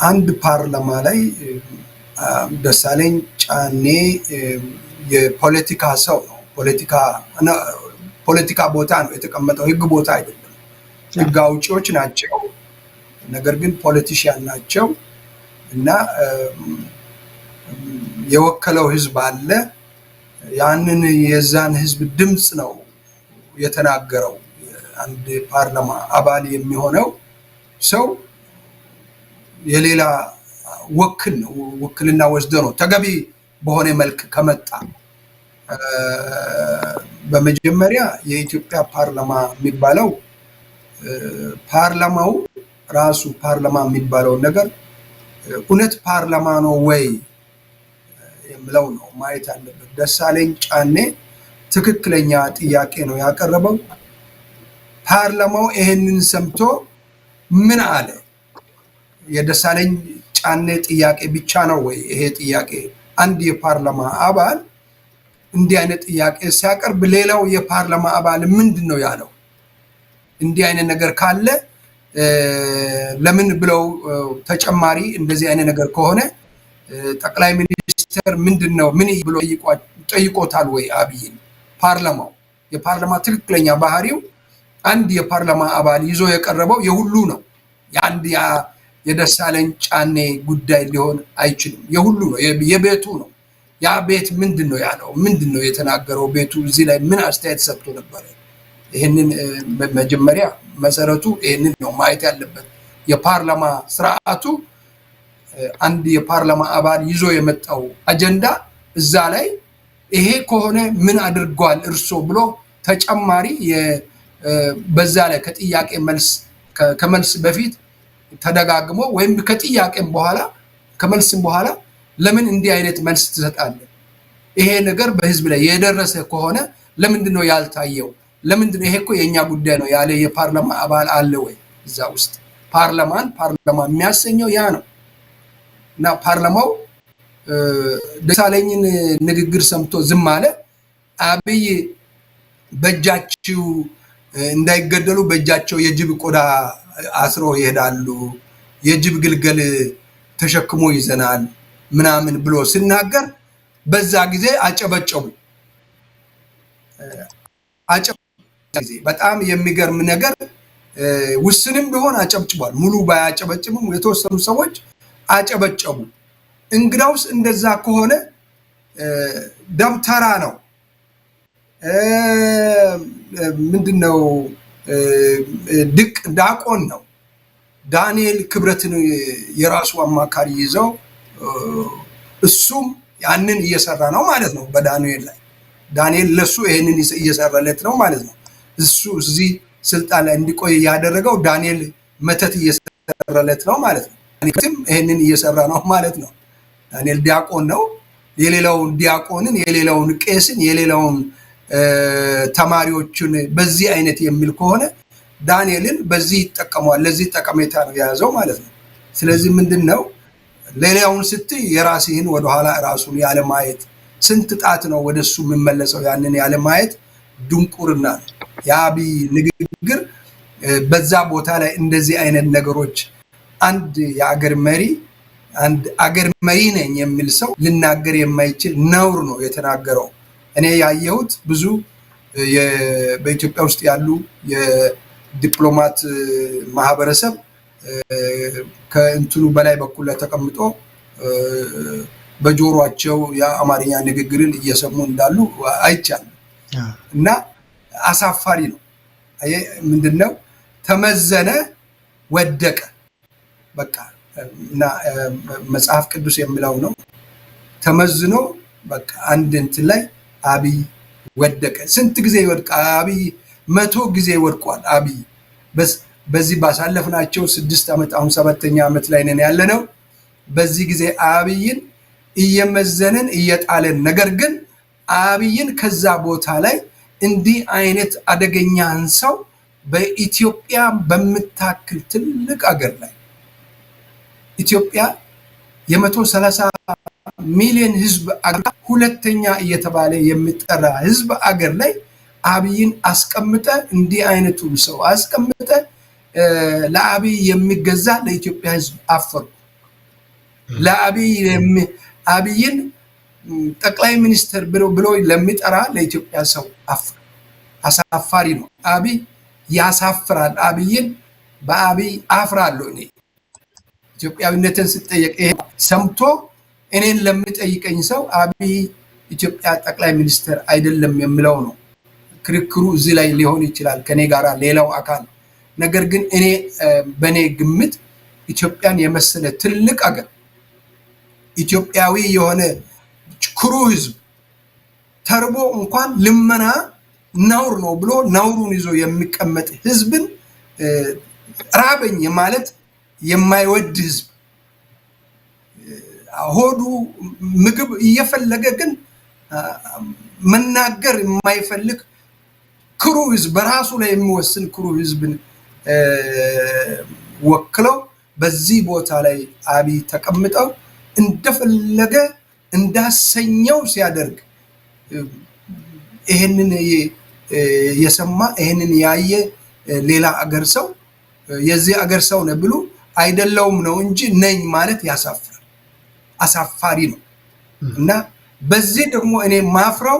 Speaker 3: አንድ ፓርላማ ላይ ደሳለኝ ጫኔ የፖለቲካ ሰው ነው። ፖለቲካ ቦታ ነው የተቀመጠው፣ ህግ ቦታ አይደለም። ህግ አውጪዎች ናቸው፣ ነገር ግን ፖለቲሽያን ናቸው እና የወከለው ህዝብ አለ። ያንን የዛን ህዝብ ድምጽ ነው የተናገረው። አንድ ፓርላማ አባል የሚሆነው ሰው የሌላ ውክልና ወስዶ ነው ተገቢ በሆነ መልክ ከመጣ። በመጀመሪያ የኢትዮጵያ ፓርላማ የሚባለው ፓርላማው ራሱ ፓርላማ የሚባለው ነገር እውነት ፓርላማ ነው ወይ የሚለው ነው ማየት አለበት። ደሳለኝ ጫኔ ትክክለኛ ጥያቄ ነው ያቀረበው። ፓርላማው ይሄንን ሰምቶ ምን አለ? የደሳለኝ ጫኔ ጥያቄ ብቻ ነው ወይ ይሄ ጥያቄ? አንድ የፓርላማ አባል እንዲህ አይነት ጥያቄ ሲያቀርብ ሌላው የፓርላማ አባል ምንድን ነው ያለው? እንዲህ አይነት ነገር ካለ ለምን ብለው ተጨማሪ እንደዚህ አይነት ነገር ከሆነ ጠቅላይ ሚኒስትር ምንድነው ምን ብሎ ጠይቆታል ወይ አብይን? ፓርላማው የፓርላማ ትክክለኛ ባህሪው አንድ የፓርላማ አባል ይዞ የቀረበው የሁሉ ነው። የአንድ የደሳለኝ ጫኔ ጉዳይ ሊሆን አይችልም። የሁሉ ነው፣ የቤቱ ነው። ያ ቤት ምንድነው ያለው? ምንድነው የተናገረው? ቤቱ እዚህ ላይ ምን አስተያየት ሰጥቶ ነበር? ይሄንን መጀመሪያ መሰረቱ ይሄንን ነው ማየት ያለበት። የፓርላማ ስርዓቱ አንድ የፓርላማ አባል ይዞ የመጣው አጀንዳ እዛ ላይ ይሄ ከሆነ ምን አድርጓል እርሶ ብሎ ተጨማሪ በዛ ላይ ከጥያቄ መልስ ከመልስ በፊት ተደጋግሞ ወይም ከጥያቄም በኋላ ከመልስም በኋላ ለምን እንዲህ አይነት መልስ ትሰጣለህ? ይሄ ነገር በህዝብ ላይ የደረሰ ከሆነ ለምንድን ነው ያልታየው? ለምንድን ነው ይሄ እኮ የኛ ጉዳይ ነው ያለ የፓርላማ አባል አለ ወይ? እዛ ውስጥ ፓርላማ የሚያሰኘው ያ ነው። እና ፓርላማው ደሳለኝን ንግግር ሰምቶ ዝም አለ። አብይ በእጃቸው እንዳይገደሉ በእጃቸው የጅብ ቆዳ አስሮ ይሄዳሉ፣ የጅብ ግልገል ተሸክሞ ይዘናል ምናምን ብሎ ሲናገር በዛ ጊዜ አጨበጨቡ። በጣም የሚገርም ነገር ውስንም ቢሆን አጨብጭቧል። ሙሉ ባያጨበጭብም የተወሰኑ ሰዎች አጨበጨቡ። እንግዳውስ እንደዛ ከሆነ ደብተራ ነው ምንድነው? ዲያቆን ነው። ዳንኤል ክብረትን የራሱ አማካሪ ይዘው እሱም ያንን እየሰራ ነው ማለት ነው። በዳንኤል ላይ ዳንኤል ለሱ ይሄንን እየሰራለት ነው ማለት ነው። እሱ እዚህ ስልጣን ላይ እንዲቆይ ያደረገው ዳንኤል መተት እየሰራለት ነው ማለት ነው። ይሄንን እየሰራ ነው ማለት ነው። ዳንኤል ዲያቆን ነው። የሌላውን ዲያቆንን፣ የሌላውን ቄስን፣ የሌላውን ተማሪዎችን በዚህ አይነት የሚል ከሆነ ዳንኤልን በዚህ ይጠቀመዋል። ለዚህ ጠቀሜታ ነው የያዘው ማለት ነው። ስለዚህ ምንድነው ሌላውን ስትይ የራስህን ወደኋላ ራሱን ያለ ማየት ስንት ጣት ነው ወደሱ የሚመለሰው ያንን ያለ ማየት ድንቁርና ነው። የአብይ ንግግር በዛ ቦታ ላይ እንደዚህ አይነት ነገሮች አንድ የአገር መሪ አንድ አገር መሪ ነኝ የሚል ሰው ልናገር የማይችል ነውር ነው የተናገረው። እኔ ያየሁት ብዙ በኢትዮጵያ ውስጥ ያሉ የዲፕሎማት ማህበረሰብ ከእንትኑ በላይ በኩል ላይ ተቀምጦ በጆሮአቸው የአማርኛ ንግግርን እየሰሙ እንዳሉ አይቻልም እና አሳፋሪ ነው። ምንድነው ተመዘነ ወደቀ በቃ እና መጽሐፍ ቅዱስ የሚለው ነው ተመዝኖ በቃ አንድ እንትን ላይ አብይ ወደቀ። ስንት ጊዜ ይወድቃል አብይ? 100 ጊዜ ወድቋል አብይ። በዚህ ባሳለፍናቸው 6 ዓመት አሁን 7ኛ ዓመት ላይ ነን ያለነው። በዚህ ጊዜ አብይን እየመዘንን እየጣለን፣ ነገር ግን አብይን ከዛ ቦታ ላይ እንዲህ አይነት አደገኛን ሰው በኢትዮጵያ በምታክል ትልቅ አገር ላይ ኢትዮጵያ የ130 ሚሊዮን ህዝብ አገር ሁለተኛ እየተባለ የሚጠራ ህዝብ አገር ላይ አብይን አስቀምጠ እንዲህ አይነቱ ሰው አስቀምጠ ለአብይ የሚገዛ ለኢትዮጵያ ህዝብ አፈሩ። ለአብይን ጠቅላይ ሚኒስትር ብሎ ለሚጠራ ለኢትዮጵያ ሰው አፈሩ። አሳፋሪ ነው። አብይ ያሳፍራል። አብይን በአብይ አፍራለሁ እኔ። ኢትዮጵያዊነትን ስጠየቅ ይሄ ሰምቶ እኔን ለሚጠይቀኝ ሰው አብይ ኢትዮጵያ ጠቅላይ ሚኒስትር አይደለም የሚለው ነው። ክርክሩ እዚህ ላይ ሊሆን ይችላል ከኔ ጋራ ሌላው አካል። ነገር ግን እኔ በኔ ግምት ኢትዮጵያን የመሰለ ትልቅ አገር ኢትዮጵያዊ የሆነ ኩሩ ህዝብ ተርቦ እንኳን ልመና ነውር ነው ብሎ ነውሩን ይዞ የሚቀመጥ ህዝብን ራበኝ ማለት የማይወድ ህዝብ ሆዱ ምግብ እየፈለገ ግን መናገር የማይፈልግ ኩሩ ህዝብ በራሱ ላይ የሚወስን ኩሩ ህዝብን ወክለው በዚህ ቦታ ላይ አብይ ተቀምጠው እንደፈለገ እንዳሰኘው ሲያደርግ ይሄንን የሰማ ይሄንን ያየ ሌላ አገር ሰው የዚህ አገር ሰው ነው ብሎ አይደለውም ነው እንጂ ነኝ ማለት ያሳፍራል። አሳፋሪ ነው እና በዚህ ደግሞ እኔ ማፍራው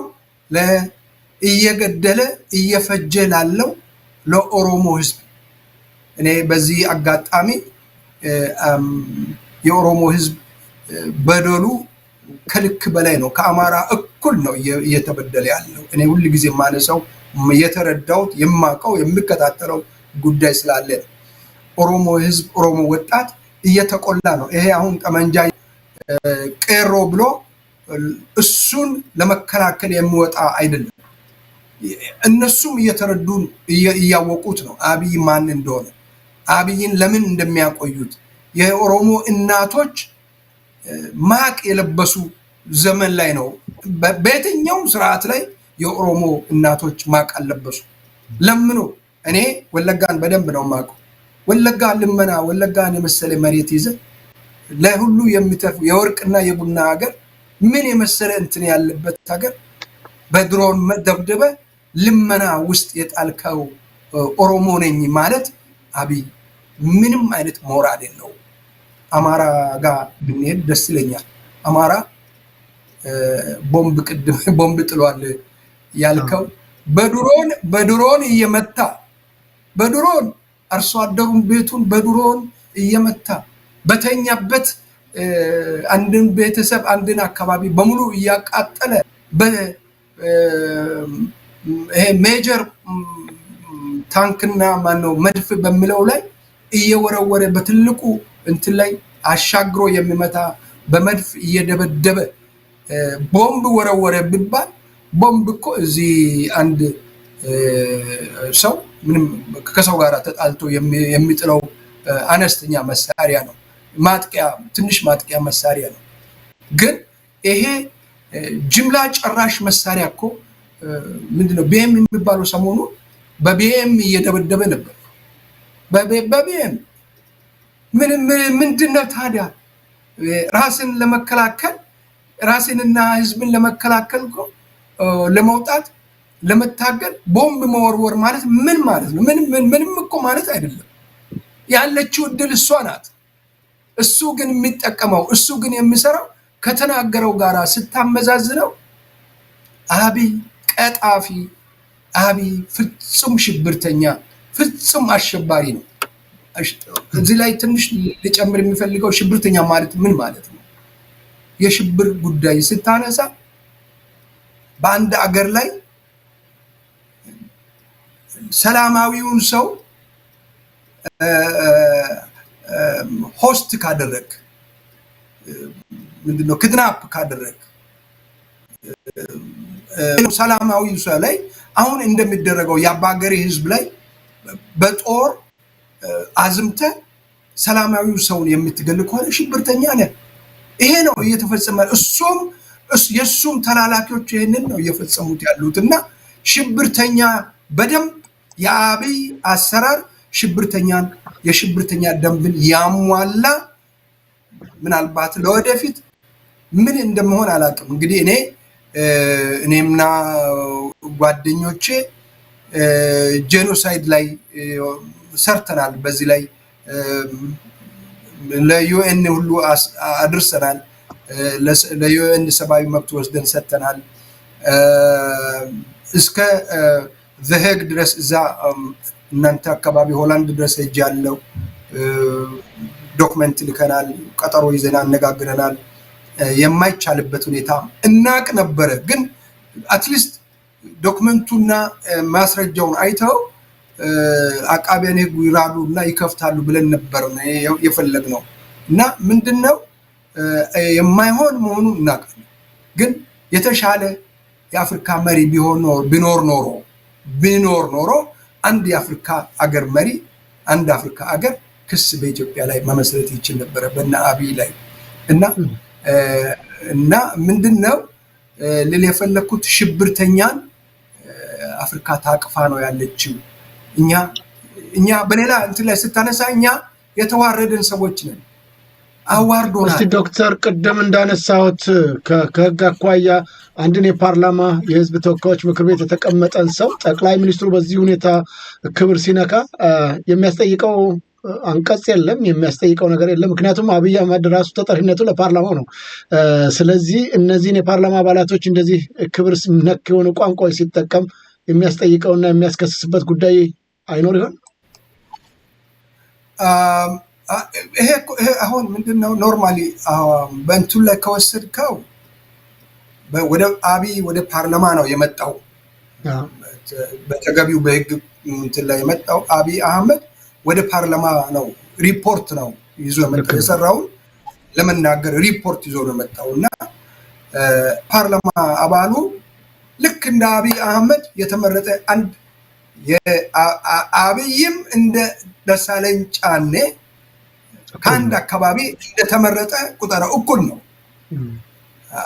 Speaker 3: እየገደለ እየፈጀ ላለው ለኦሮሞ ህዝብ እኔ በዚህ አጋጣሚ የኦሮሞ ህዝብ በደሉ ከልክ በላይ ነው። ከአማራ እኩል ነው እየተበደለ ያለው። እኔ ሁሉ ጊዜ ማነሳው የተረዳውት የማቀው የሚከታተለው ጉዳይ ስላለ ኦሮሞ ህዝብ ኦሮሞ ወጣት እየተቆላ ነው። ይሄ አሁን ጠመንጃ ቄሮ ብሎ እሱን ለመከላከል የሚወጣ አይደለም። እነሱም እየተረዱን እያወቁት ነው አብይ ማን እንደሆነ፣ አብይን ለምን እንደሚያቆዩት። የኦሮሞ እናቶች ማቅ የለበሱ ዘመን ላይ ነው። በየትኛውም ስርዓት ላይ የኦሮሞ እናቶች ማቅ አለበሱ። ለምኑ እኔ ወለጋን በደንብ ነው ማቀው። ወለጋ ልመና ወለጋን የመሰለ መሬት ይዘ ለሁሉ የሚተርፍ የወርቅና የቡና ሀገር ምን የመሰለ እንትን ያለበት ሀገር በድሮን መደብደበ ልመና ውስጥ የጣልከው ኦሮሞ ነኝ ማለት አብይ ምንም አይነት ሞራል የለው። አማራ ጋር ብንሄድ ደስ ይለኛል። አማራ ቦምብ ጥሏል ያልከው በድሮን እየመታ በድሮን አርሶ አደሩን ቤቱን በድሮን እየመታ በተኛበት አንድን ቤተሰብ አንድን አካባቢ በሙሉ እያቃጠለ ይሄ ሜጀር ታንክና ማነው መድፍ በሚለው ላይ እየወረወረ በትልቁ እንትን ላይ አሻግሮ የሚመታ በመድፍ እየደበደበ ቦምብ ወረወረ ቢባል ቦምብ እኮ እዚህ አንድ ሰው ምንም ከሰው ጋር ተጣልቶ የሚጥለው አነስተኛ መሳሪያ ነው። ማጥቂያ ትንሽ ማጥቂያ መሳሪያ ነው። ግን ይሄ ጅምላ ጨራሽ መሳሪያ እኮ ምንድነው ቢኤም የሚባለው ሰሞኑ በቢኤም እየደበደበ ነበር። በቤም ምንድነው ታዲያ ራስን ለመከላከል ራስንና ህዝብን ለመከላከል ለመውጣት ለመታገል ቦምብ መወርወር ማለት ምን ማለት ነው? ምንም እኮ ማለት አይደለም። ያለችው እድል እሷ ናት። እሱ ግን የሚጠቀመው እሱ ግን የሚሰራው ከተናገረው ጋራ ስታመዛዝነው አብይ ቀጣፊ፣ አብይ ፍጹም ሽብርተኛ፣ ፍጹም አሸባሪ ነው። እዚህ ላይ ትንሽ ልጨምር የሚፈልገው ሽብርተኛ ማለት ምን ማለት ነው? የሽብር ጉዳይ ስታነሳ በአንድ አገር ላይ ሰላማዊውን ሰው ሆስት ካደረግ ምንድነው ክድናፕ ካደረግ ሰላማዊ ሰው ላይ አሁን እንደሚደረገው የአባገሬ ህዝብ ላይ በጦር አዝምተ ሰላማዊው ሰውን የምትገል ከሆነ ሽብርተኛ ነህ። ይሄ ነው እየተፈጸመ የሱም ተላላኪዎች ይሄንን ነው እየፈጸሙት ያሉትና ሽብርተኛ በደንብ የአብይ አሰራር የሽብርተኛ ደንብን ያሟላ ምናልባት ለወደፊት ምን እንደመሆን አላውቅም። እንግዲህ እኔምና ጓደኞቼ ጄኖሳይድ ላይ ሰርተናል። በዚህ ላይ ለዩኤን ሁሉ አድርሰናል። ለዩኤን ሰብአዊ መብት ወስደን ሰጥተናል። እስከ ዘሄግ ድረስ እዛ እናንተ አካባቢ ሆላንድ ድረስ ሄጃለሁ። ዶክመንት ልከናል፣ ቀጠሮ ይዘን አነጋግረናል። የማይቻልበት ሁኔታ እናቅ ነበረ። ግን አትሊስት ዶክመንቱና ማስረጃውን አይተው አቃቢያን ህግ ይራዱ እና ይከፍታሉ ብለን ነበር የፈለግነው እና ምንድነው የማይሆን መሆኑን እናውቃለን። ግን የተሻለ የአፍሪካ መሪ ቢኖር ኖሮ አንድ የአፍሪካ አገር መሪ አንድ አፍሪካ አገር ክስ በኢትዮጵያ ላይ መመስረት ይችል ነበረ በእነ አብይ ላይ እና ምንድነው ልል የፈለኩት ሽብርተኛን አፍሪካ ታቅፋ ነው ያለችው። እኛ በሌላ እንትን ላይ ስታነሳ እኛ የተዋረደን ሰዎች ነን። አዋርዶናል።
Speaker 2: እስቲ ዶክተር ቅድም እንዳነሳሁት ከህግ አኳያ አንድን የፓርላማ የህዝብ ተወካዮች ምክር ቤት የተቀመጠን ሰው ጠቅላይ ሚኒስትሩ በዚህ ሁኔታ ክብር ሲነካ የሚያስጠይቀው አንቀጽ የለም፣ የሚያስጠይቀው ነገር የለም። ምክንያቱም አብይ አህመድ ራሱ ተጠሪነቱ ለፓርላማው ነው። ስለዚህ እነዚህን የፓርላማ አባላቶች እንደዚህ ክብር ነክ የሆኑ ቋንቋዎች ሲጠቀም የሚያስጠይቀውና የሚያስከስስበት ጉዳይ አይኖር ይሆን?
Speaker 3: ይሄ አሁን ምንድነው ኖርማሊ በእንትን ላይ ከወሰድከው አብይ ወደ ፓርላማ ነው የመጣው። በተገቢው በህግ እንትን ላይ የመጣው አብይ አህመድ ወደ ፓርላማ ነው ሪፖርት ነው ይዞ የመጣው። የሰራውን ለመናገር ሪፖርት ይዞ ነው የመጣው እና ፓርላማ አባሉ ልክ እንደ አብይ አህመድ የተመረጠ አንድ አብይም እንደ ደሳለኝ ጫኔ ከአንድ አካባቢ እንደተመረጠ ቁጠራው እኩል ነው።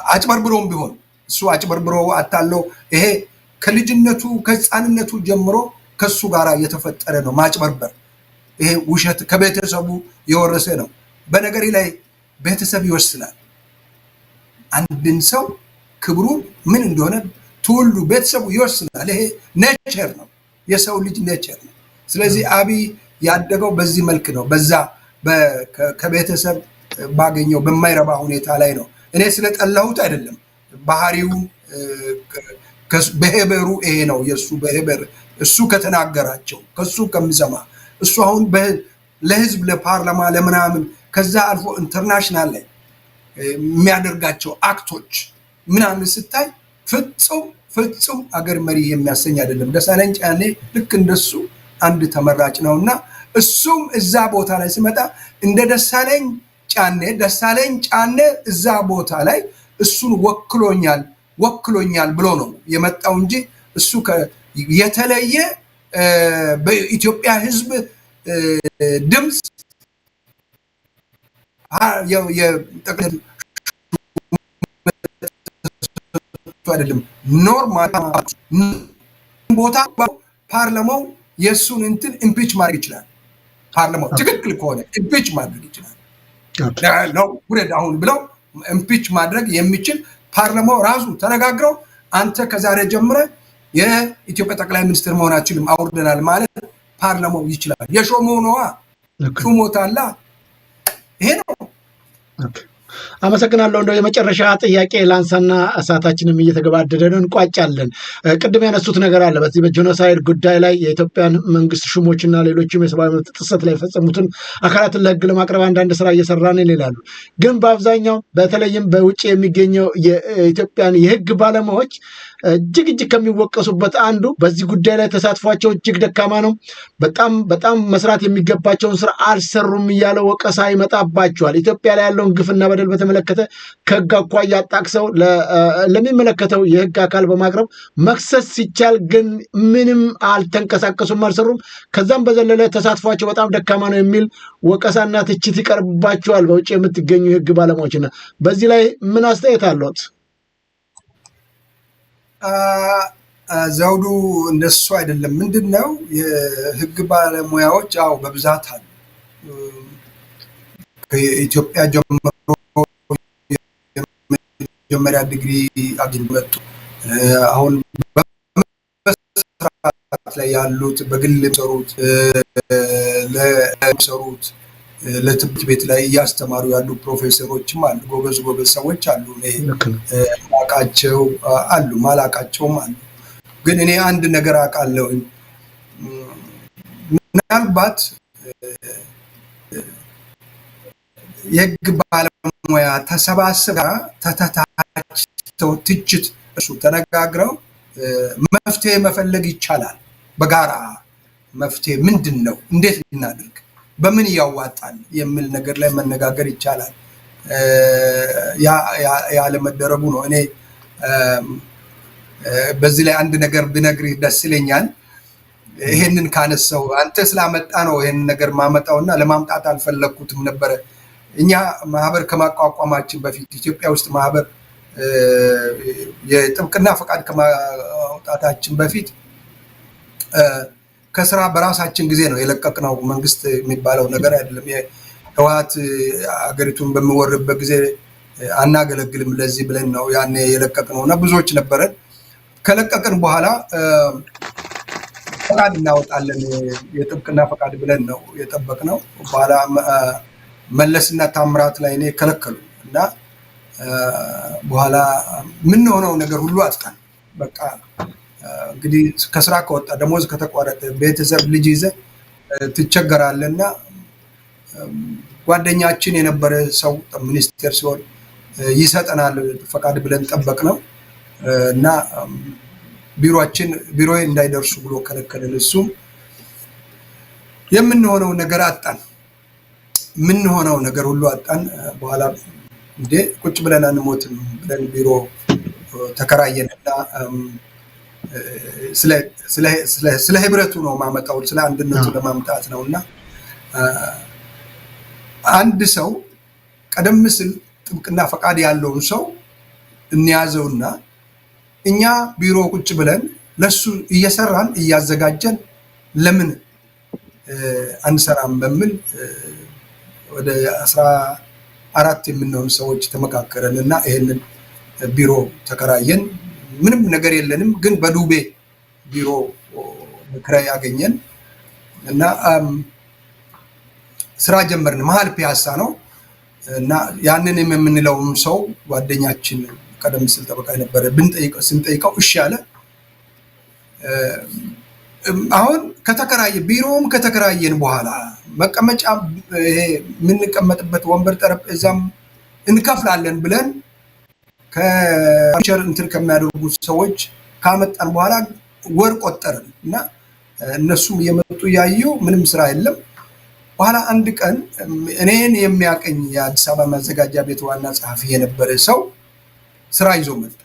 Speaker 3: አጭበርብሮም ቢሆን እሱ አጭበርብሮ አታለው ይሄ ከልጅነቱ ከህፃንነቱ ጀምሮ ከሱ ጋር የተፈጠረ ነው ማጭበርበር። ይሄ ውሸት ከቤተሰቡ የወረሰ ነው። በነገሪ ላይ ቤተሰብ ይወስናል። አንድን ሰው ክብሩ ምን እንደሆነ ትውልዱ ቤተሰቡ ይወስናል። ይሄ ኔቸር ነው፣ የሰው ልጅ ኔቸር ነው። ስለዚህ አብይ ያደገው በዚህ መልክ ነው። በዛ ከቤተሰብ ባገኘው በማይረባ ሁኔታ ላይ ነው። እኔ ስለጠላሁት አይደለም፣ ባህሪው በሄበሩ ይሄ ነው የሱ በሄበር እሱ ከተናገራቸው ከሱ ከምሰማ እሱ አሁን ለህዝብ ለፓርላማ ለምናምን ከዛ አልፎ ኢንተርናሽናል ላይ የሚያደርጋቸው አክቶች ምናምን ስታይ ፍጹም አገር መሪ የሚያሰኝ አይደለም። ደሳለኝ ጫኔ ልክ እንደሱ አንድ ተመራጭ ነውና እሱም እዛ ቦታ ላይ ሲመጣ እንደ ደሳለኝ ጫኔ እዛ ቦታ ላይ እሱን ወክሎኛል ብሎ ነው የመጣው እንጂ እሱ የተለየ በኢትዮጵያ ህዝብ ድምጽ አይደለም። ኖርማል ቦታ ፓርላማው የሱን እንትን ኢምፒች ማድረግ ይችላል። ፓርላማው ትክክል ከሆነ ኢምፒች ማድረግ ይችላል ነው ውረድ አሁን ብለው ኢምፒች ማድረግ የሚችል ፓርላማው ራሱ ተነጋግረው አንተ ከዛሬ ጀምረ የኢትዮጵያ ጠቅላይ ሚኒስትር መሆናችንም አውርደናል ማለት ፓርላማው ይችላል። የሾመው ነዋ ሹሞታላ። ይሄ ነው።
Speaker 2: አመሰግናለሁ። እንደው የመጨረሻ ጥያቄ ላንሳና እሳታችንም እየተገባደደ ነው፣ እንቋጫለን። ቅድም ያነሱት ነገር አለ። በዚህ በጄኖሳይድ ጉዳይ ላይ የኢትዮጵያን መንግስት ሹሞችና ሌሎችም የሰብአዊ መብት ጥሰት ላይ የፈጸሙትን አካላትን ለህግ ለማቅረብ አንዳንድ ስራ እየሰራን ይላሉ። ግን በአብዛኛው በተለይም በውጭ የሚገኘው የኢትዮጵያን የህግ ባለሙያዎች እጅግ ከሚወቀሱበት አንዱ በዚህ ጉዳይ ላይ ተሳትፏቸው እጅግ ደካማ ነው፣ በጣም መስራት የሚገባቸውን ስራ አልሰሩም እያለ ወቀሳ ይመጣባቸዋል። ኢትዮጵያ ላይ ያለውን ግፍና በደል በተመለከተ ከህግ አኳያ አጣቅሰው ለሚመለከተው የህግ አካል በማቅረብ መክሰስ ሲቻል ግን ምንም አልተንቀሳቀሱም፣ አልሰሩም። ከዛም በዘለለ ተሳትፏቸው በጣም ደካማ ነው የሚል ወቀሳና ትችት ይቀርብባቸዋል በውጭ የምትገኙ የህግ ባለሙያዎችና በዚህ ላይ ምን አስተያየት አለዎት?
Speaker 3: ዘውዱ እንደሱ አይደለም። ምንድነው የህግ ባለሙያዎች በብዛት አሉ። ከኢትዮጵያ ጀምሮ የመጀመሪያ ዲግሪ አግኝተው መጡ። አሁን በመስራት ላይ ያሉት በግል የሚሰሩት ለሚሰሩት ለትምህርት ቤት ላይ እያስተማሩ ያሉ ፕሮፌሰሮችም አሉ። ጎበዝ ሰዎች አሉ። ማላቃቸው አሉ፣ ማላቃቸውም አሉ። ግን እኔ አንድ ነገር አውቃለሁ። ምናልባት የህግ ባለሙያ ተሰባስበው ተተታቸው ትችት እሱ ተነጋግረው መፍትሄ መፈለግ ይቻላል። በጋራ መፍትሄ ምንድነው፣ እንዴት እናድርግ፣ በምን ያዋጣል የሚል ነገር ላይ መነጋገር ይቻላል። ያለ መደረጉ ነው። እኔ በዚህ ላይ አንድ ነገር ብነግርህ ደስ ይለኛል። ይሄንን ካነሳው አንተ ስላመጣ ነው ይሄንን ነገር ማመጣውና ለማምጣት አልፈለኩትም ነበር። እኛ ማህበር ከማቋቋማችን በፊት ኢትዮጵያ ውስጥ ማህበር የጥብቅና ፈቃድ ከማውጣታችን በፊት ከስራ በራሳችን ጊዜ ነው የለቀቅነው። መንግስት የሚባለው ነገር አይደለም። የህወሓት አገሪቱን በሚወርበት ጊዜ አናገለግልም ለዚህ ብለን ነው ያኔ የለቀቅነው እና ብዙዎች ነበረን። ከለቀቅን በኋላ ፈቃድ እናወጣለን የጥብቅና ፈቃድ ብለን ነው የጠበቅነው። በኋላ መለስና ታምራት ላይ እኔ ከለከሉ እና በኋላ ምን ሆነው ነገር ሁሉ አጥቃን። በቃ እንግዲህ ከስራ ከወጣ ደሞዝ ከተቋረጠ ቤተሰብ ልጅ ይዘህ ትቸገራለና ጓደኛችን የነበረ ሰው ሚኒስቴር ሲሆን ይሰጠናል ፈቃድ ብለን ጠበቅነው እና ቢሮዬ እንዳይደርሱ ብሎ ከለከለን። እሱም የምንሆነው ነገር አጣን። ምን ሆነው ነገር ሁሉ አጣን። በኋላ እንዴ ቁጭ ብለን አንሞትም ብለን ቢሮ ተከራየንና ስለ ህብረቱ ነው ማመጣው፣ ስለ አንድነቱ ለማምጣት ነውና አንድ ሰው ቀደም ሲል ጥብቅና ፈቃድ ያለውን ሰው እንያዘውና እኛ ቢሮ ቁጭ ብለን ለሱ እየሰራን እያዘጋጀን ለምን አንሰራም በሚል ወደ 14 የምንሆን ሰዎች ተመካከረንና ይሄንን ቢሮ ተከራየን። ምንም ነገር የለንም፣ ግን በዱቤ ቢሮ ክራይ ያገኘን እና ስራ ጀመርን። መሀል ፒያሳ ነው እና ያንን የምንለውም ሰው ጓደኛችን ቀደም ሲል ጠበቃ የነበረ ስንጠይቀው እሺ አለ። አሁን ቢሮውም ከተከራየን በኋላ መቀመጫ የምንቀመጥበት ወንበር ጠረጴዛም እንከፍላለን ብለን ከቸር እንትን ከሚያደርጉት ሰዎች ካመጣን በኋላ ወር ቆጠርን እና እነሱም እየመጡ ያዩ ምንም ስራ የለም። በኋላ አንድ ቀን እኔን የሚያቀኝ የአዲስ አበባ ማዘጋጃ ቤት ዋና ጸሐፊ የነበረ ሰው ስራ ይዞ መጣ።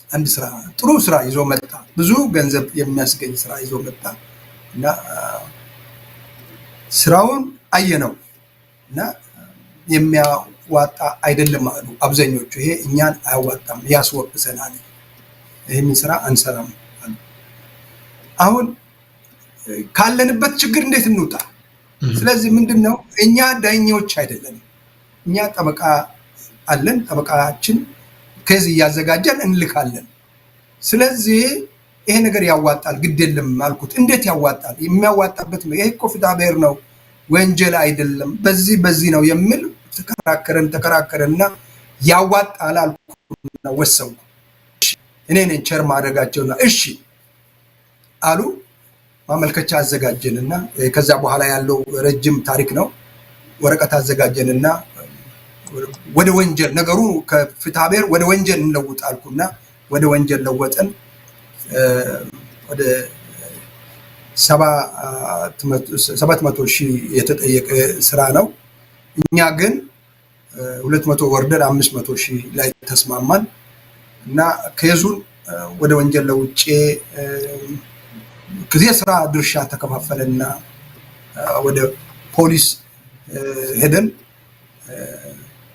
Speaker 3: አንድ ስራ ጥሩ ስራ ይዞ መጣ። ብዙ ገንዘብ የሚያስገኝ ስራ ይዞ መጣ እና ስራውን አየነው እና የሚያዋጣ አይደለም አሉ አብዛኞቹ። ይሄ እኛን አያዋጣም፣ ያስወቅሰናል፣ ይሄን ስራ አንሰራም አሉ። አሁን ካለንበት ችግር እንዴት እንውጣ? ስለዚህ ምንድነው እኛ ዳኞች አይደለም እኛ ጠበቃ አለን ጠበቃችን ከዚህ ያዘጋጀን እንልካለን ስለዚህ ይሄ ነገር ያዋጣል ግድ የለም አልኩት እንዴት ያዋጣል የሚያዋጣበት ነው ይሄ እኮ ፍትሐብሔር ነው ወንጀል አይደለም በዚህ ነው የሚል ተከራከረና ያዋጣል አልኩና ወሰንኩ እኔ ነኝ ቸር ማድረጋቸውና እሺ አሉ ማመልከቻ አዘጋጀንና ከዛ በኋላ ያለው ረጅም ታሪክ ነው ወረቀት አዘጋጀንና ወደ ወንጀል ነገሩ ከፍትሐብሔር ወደ ወንጀል እንለውጥ አልኩና ወደ ወንጀል ለወጠን ወደ 700,000 የተጠየቀ ስራ ነው እኛ ግን 200 ወርደን 500,000 ላይ ተስማማን እና ከዙን ወደ ወንጀል ለውጬ ከዚህ ስራ ድርሻ ተከፋፈለና ወደ ፖሊስ ሄደን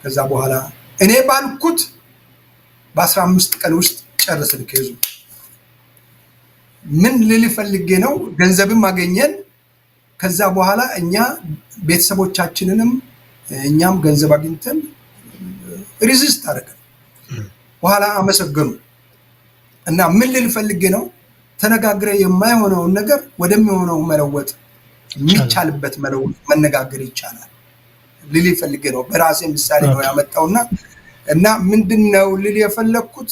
Speaker 3: ከዛ በኋላ እኔ ባልኩት በ15 ቀን ውስጥ ጨረስን ከዙ ምን ልልፈልጌ ነው ገንዘብም አገኘን ከዛ በኋላ እኛ ቤተሰቦቻችንንም እኛም ገንዘብ አግኝተን ሪዚስት አደረገን በኋላ አመሰገኑ እና ምን ልልፈልጌ ነው ተነጋግረ የማይሆነው ነገር ወደሚሆነው መለወጥ የሚቻልበት መለወጥ መነጋገር ይቻላል ልልፈልጌ ነው በራሴ ምሳሌ ነው ያመጣውና እና ምንድነው ልል የፈለኩት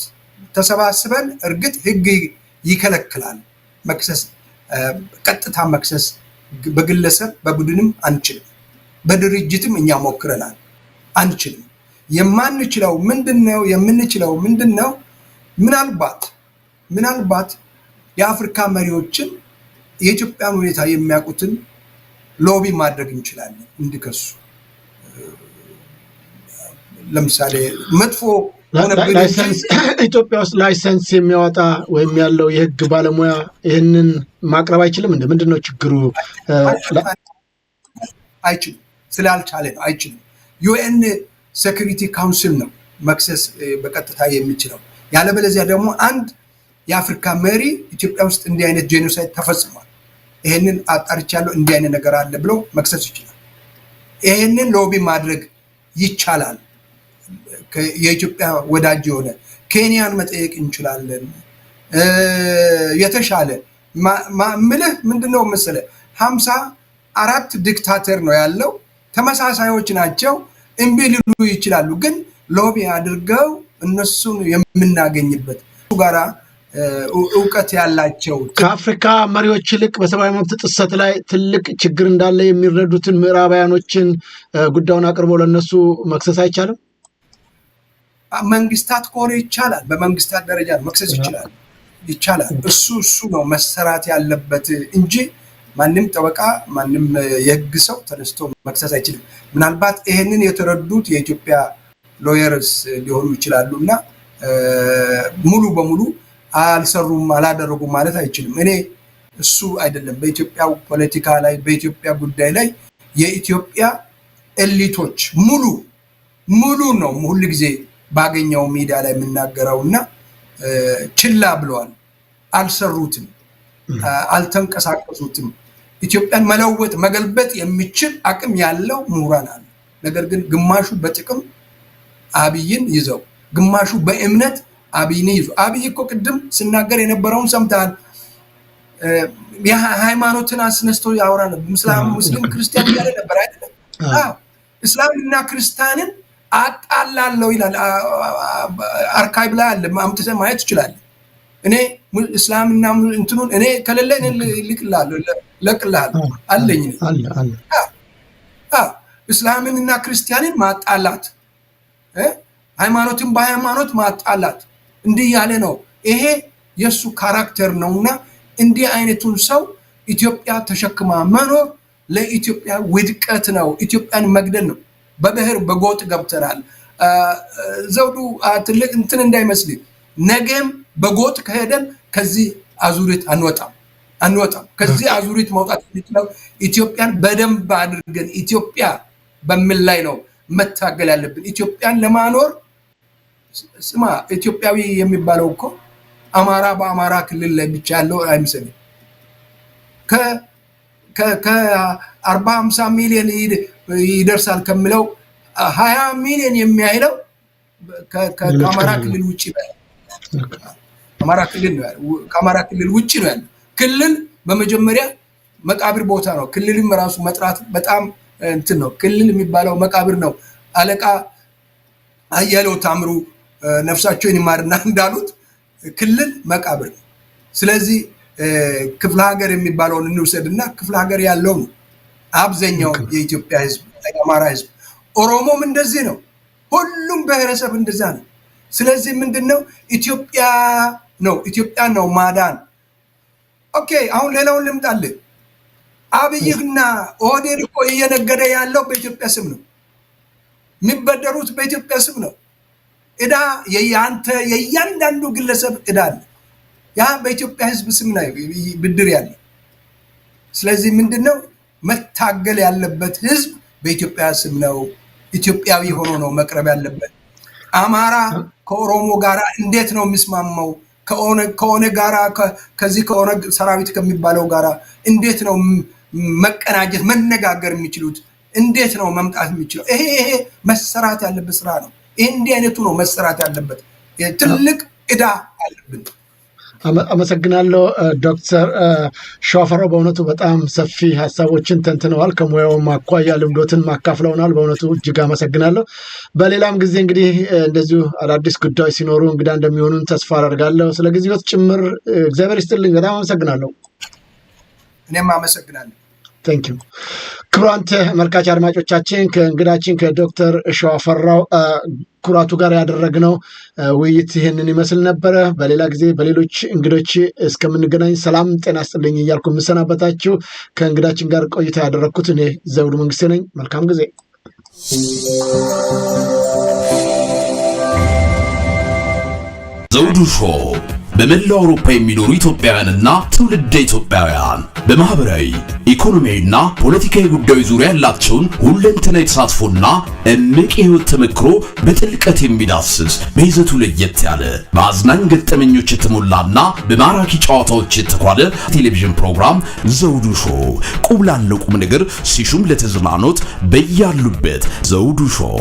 Speaker 3: ተሰባስበን እርግጥ ህግ ይከለክላል መክሰስ ቀጥታ መክሰስ በግለሰብ በቡድንም አንችልም በድርጅትም እኛ ሞክረናል አንችልም የማንችለው ምንድነው የምንችለው ምንድነው ምናልባት የአፍሪካ መሪዎችን የኢትዮጵያን ሁኔታ የሚያውቁትን ሎቢ ማድረግ እንችላለን እንዲከሱ ለምሳሌ መጥፎ
Speaker 2: ኢትዮጵያ ውስጥ ላይሰንስ የሚያወጣ ወይም ያለው የህግ ባለሙያ ይሄንን ማቅረብ አይችልም ምንድነው ችግሩ
Speaker 3: አይችልም ስላልቻለ ነው አይችልም ዩኤን ሴኩሪቲ ካውንስል ነው መክሰስ በቀጥታ የሚችለው ያለበለዚያ ደግሞ አንድ የአፍሪካ መሪ ኢትዮጵያ ውስጥ እንዲህ አይነት ጄኖሳይድ ተፈጽሟል ይሄንን አጣርቻለሁ እንዲህ አይነት ነገር አለ ብሎ መክሰስ ይችላል ይሄንን ሎቢ ማድረግ ይቻላል የኢትዮጵያ ወዳጅ የሆነ ኬንያን መጠየቅ እንችላለን የተሻለ ምልህ ምንድነው መሰለ 54 ዲክታተር ነው ያለው ተመሳሳዮች ናቸው እንቢ ሊሉ ይችላሉ ግን ሎቢ አድርገው እነሱን የምናገኝበት ጋራ ዕውቀት ያላቸው
Speaker 2: ከአፍሪካ መሪዎች ይልቅ በሰብአዊ መብት ጥሰት ላይ ትልቅ ችግር እንዳለ የሚረዱትን ምዕራባውያኖችን ጉዳዩን አቅርቦ ለነሱ መክሰስ አይቻልም
Speaker 3: መንግስታት ከሆነ ይቻላል በመንግስታት ደረጃ መክሰስ ይቻላል እሱ ነው መሰራት ያለበት እንጂ ማንንም ጠበቃ ማንንም የህግ ሰው ተነስቶ መክሰስ አይችልም ምናልባት ይሄንን የተረዱት የኢትዮጵያ ሎየርስ ሊሆኑ ይችላሉና ሙሉ በሙሉ አልሰሩም አላደረጉም ማለት አይችልም እኔ እሱ አይደለም በኢትዮጵያ ፖለቲካ ላይ በኢትዮጵያ ጉዳይ ላይ የኢትዮጵያ ኤሊቶች ሙሉ ነው ሁሉ ጊዜ ባገኘው ሚዲያ ላይ የምናገረውና ችላ ብለዋል አልሰሩትም አልተንቀሳቀሱትም ኢትዮጵያን መለወጥ መገልበጥ የሚችል አቅም ያለው ምሁራን አለ ነገር ግን ግማሹ በጥቅም አብይን ይዘው ግማሹ በእምነት አብይን ይዘው አብይ እኮ ቅድም ሲናገር የነበረውን ሰምታል የሃይማኖትን አስነስቶ ያወራ ነበር ሙስሊም ክርስቲያን ያለ ነበር አይደል እስላምና ክርስቲያንን አጣላለው ይላል አርካይቭ ላይ አለ ማምጥተ ማየት ይችላል እኔ እስላምና እንትኑን እኔ ከለለ ለቅልሃለሁ አለኝ
Speaker 2: አለ
Speaker 3: እስላምንና ክርስቲያንን ማጣላት ሃይማኖትን በሃይማኖት ማጣላት እንዲህ ያለ ነው ይሄ የሱ ካራክተር ነውና እንዲህ አይነቱን ሰው ኢትዮጵያ ተሸክማ መኖር ለኢትዮጵያ ውድቀት ነው ኢትዮጵያን መግደል ነው በብሔር በጎጥ ገብተናል ዘውዱ ትልቅ እንትን እንዳይመስል ነገም በጎጥ ከሄደን ከዚህ አዙሪት አንወጣም ከዚህ አዙሪት መውጣት ይችላል ኢትዮጵያን በደንብ አድርገን ኢትዮጵያ በሚል ላይ ነው መታገል ያለብን ኢትዮጵያን ለማኖር ስማ ኢትዮጵያዊ የሚባለው እኮ አማራ በአማራ ክልል ላይ ብቻ ያለው አይመስልም 40-50 ሚሊዮን ይደርሳል ከሚለው 20 ሚሊዮን የሚያይለው ከአማራ ክልል ውጪ ነው። ከአማራ ክልል ውጪ ነው ያለው። ክልል በመጀመሪያ መቃብር ቦታ ነው። ክልልም ራሱ መጥራት በጣም እንትን ነው። ክልል የሚባለው መቃብር ነው። አለቃ አያሌው ታምሩ ነፍሳቸውን ይማርና እንዳሉት ክልል መቃብር ነው። ስለዚህ ክፍለ ሀገር የሚባለውን እንውሰድና ክፍለ ሀገር ያለው ነው አብዛኛው የኢትዮጵያ ህዝብ፣ የአማራ ህዝብ። ኦሮሞም እንደዚህ ነው። ሁሉም ብሔረሰብ እንደዛ ነው። ስለዚህ ምንድነው ኢትዮጵያ ነው ማዳን። ኦኬ አሁን ሌላውን ልምጣልህ። አብይና ኦህዴድ እኮ እየነገደ ያለው በኢትዮጵያ ስም ነው። የሚበደሩት በኢትዮጵያ ስም ነው። እዳ የያንተ የእያንዳንዱ ግለሰብ እዳ አለ። ያ በኢትዮጵያ ህዝብ ስም ነው ብድር ያለ። ስለዚህ ምንድነው መታገል ያለበት ህዝብ በኢትዮጵያ ስም ነው። ኢትዮጵያዊ ሆኖ ነው መቅረብ ያለበት። አማራ ከኦሮሞ ጋራ እንዴት ነው የሚስማማው? ከሆነ ጋራ ከዚህ ከሆነ ሰራዊት ከሚባለው ጋራ እንዴት ነው መቀናጀት መነጋገር የሚችሉት? እንዴት ነው መምጣት የሚችለው? ይሄ መሰራት ያለበት ስራ ነው። ይሄ እንዲህ አይነቱ ነው መሰራት ያለበት። ትልቅ እዳ አለብን።
Speaker 2: አመሰግናለሁ ዶክተር ሸዋፈራው። በእውነቱ በጣም ሰፊ ሀሳቦችን ተንትነዋል። ከሙያው ማኳያ ልምዶትን ማካፍለውናል። በእውነቱ እጅግ አመሰግናለሁ። በሌላም ጊዜ እንግዲህ እንደዚሁ አዳዲስ ጉዳዮች ሲኖሩ እንግዳ እንደሚሆኑን ተስፋ አደርጋለሁ። ስለ ጊዜዎት ጭምር እግዚአብሔር ይስጥልኝ። በጣም አመሰግናለሁ።
Speaker 3: እኔም አመሰግናለሁ።
Speaker 2: ታንክ ዩ። ክቡራን ተመልካች አድማጮቻችን ከእንግዳችን ከዶክተር ሸዋፈራው ኩራቱ ጋር ያደረግነው ውይይት ይህንን ይመስል ነበረ። በሌላ ጊዜ በሌሎች እንግዶች እስከምንገናኝ ሰላም ጤና ይስጥልኝ እያልኩ የምሰናበታችሁ ከእንግዳችን ጋር ቆይታ ያደረግኩት እኔ ዘውዱ መንግስቴ ነኝ። መልካም ጊዜ።
Speaker 1: ዘውዱ ሾው በመላው አውሮፓ የሚኖሩ ኢትዮጵያውያንና ትውልደ ኢትዮጵያውያን በማህበራዊ ኢኮኖሚያዊና ፖለቲካዊ ጉዳዮች ዙሪያ ያላቸውን ሁለንተናዊ ተሳትፎና እምቅ የህይወት ተመክሮ በጥልቀት የሚዳስስ በይዘቱ ለየት ያለ በአዝናኝ ገጠመኞች የተሞላና በማራኪ ጨዋታዎች የተኳለ ቴሌቪዥን ፕሮግራም ዘውዱ ሾው። ቁም ላለው ቁም ነገር ሲሹም ለተዝናኖት በያሉበት ዘውዱ ሾው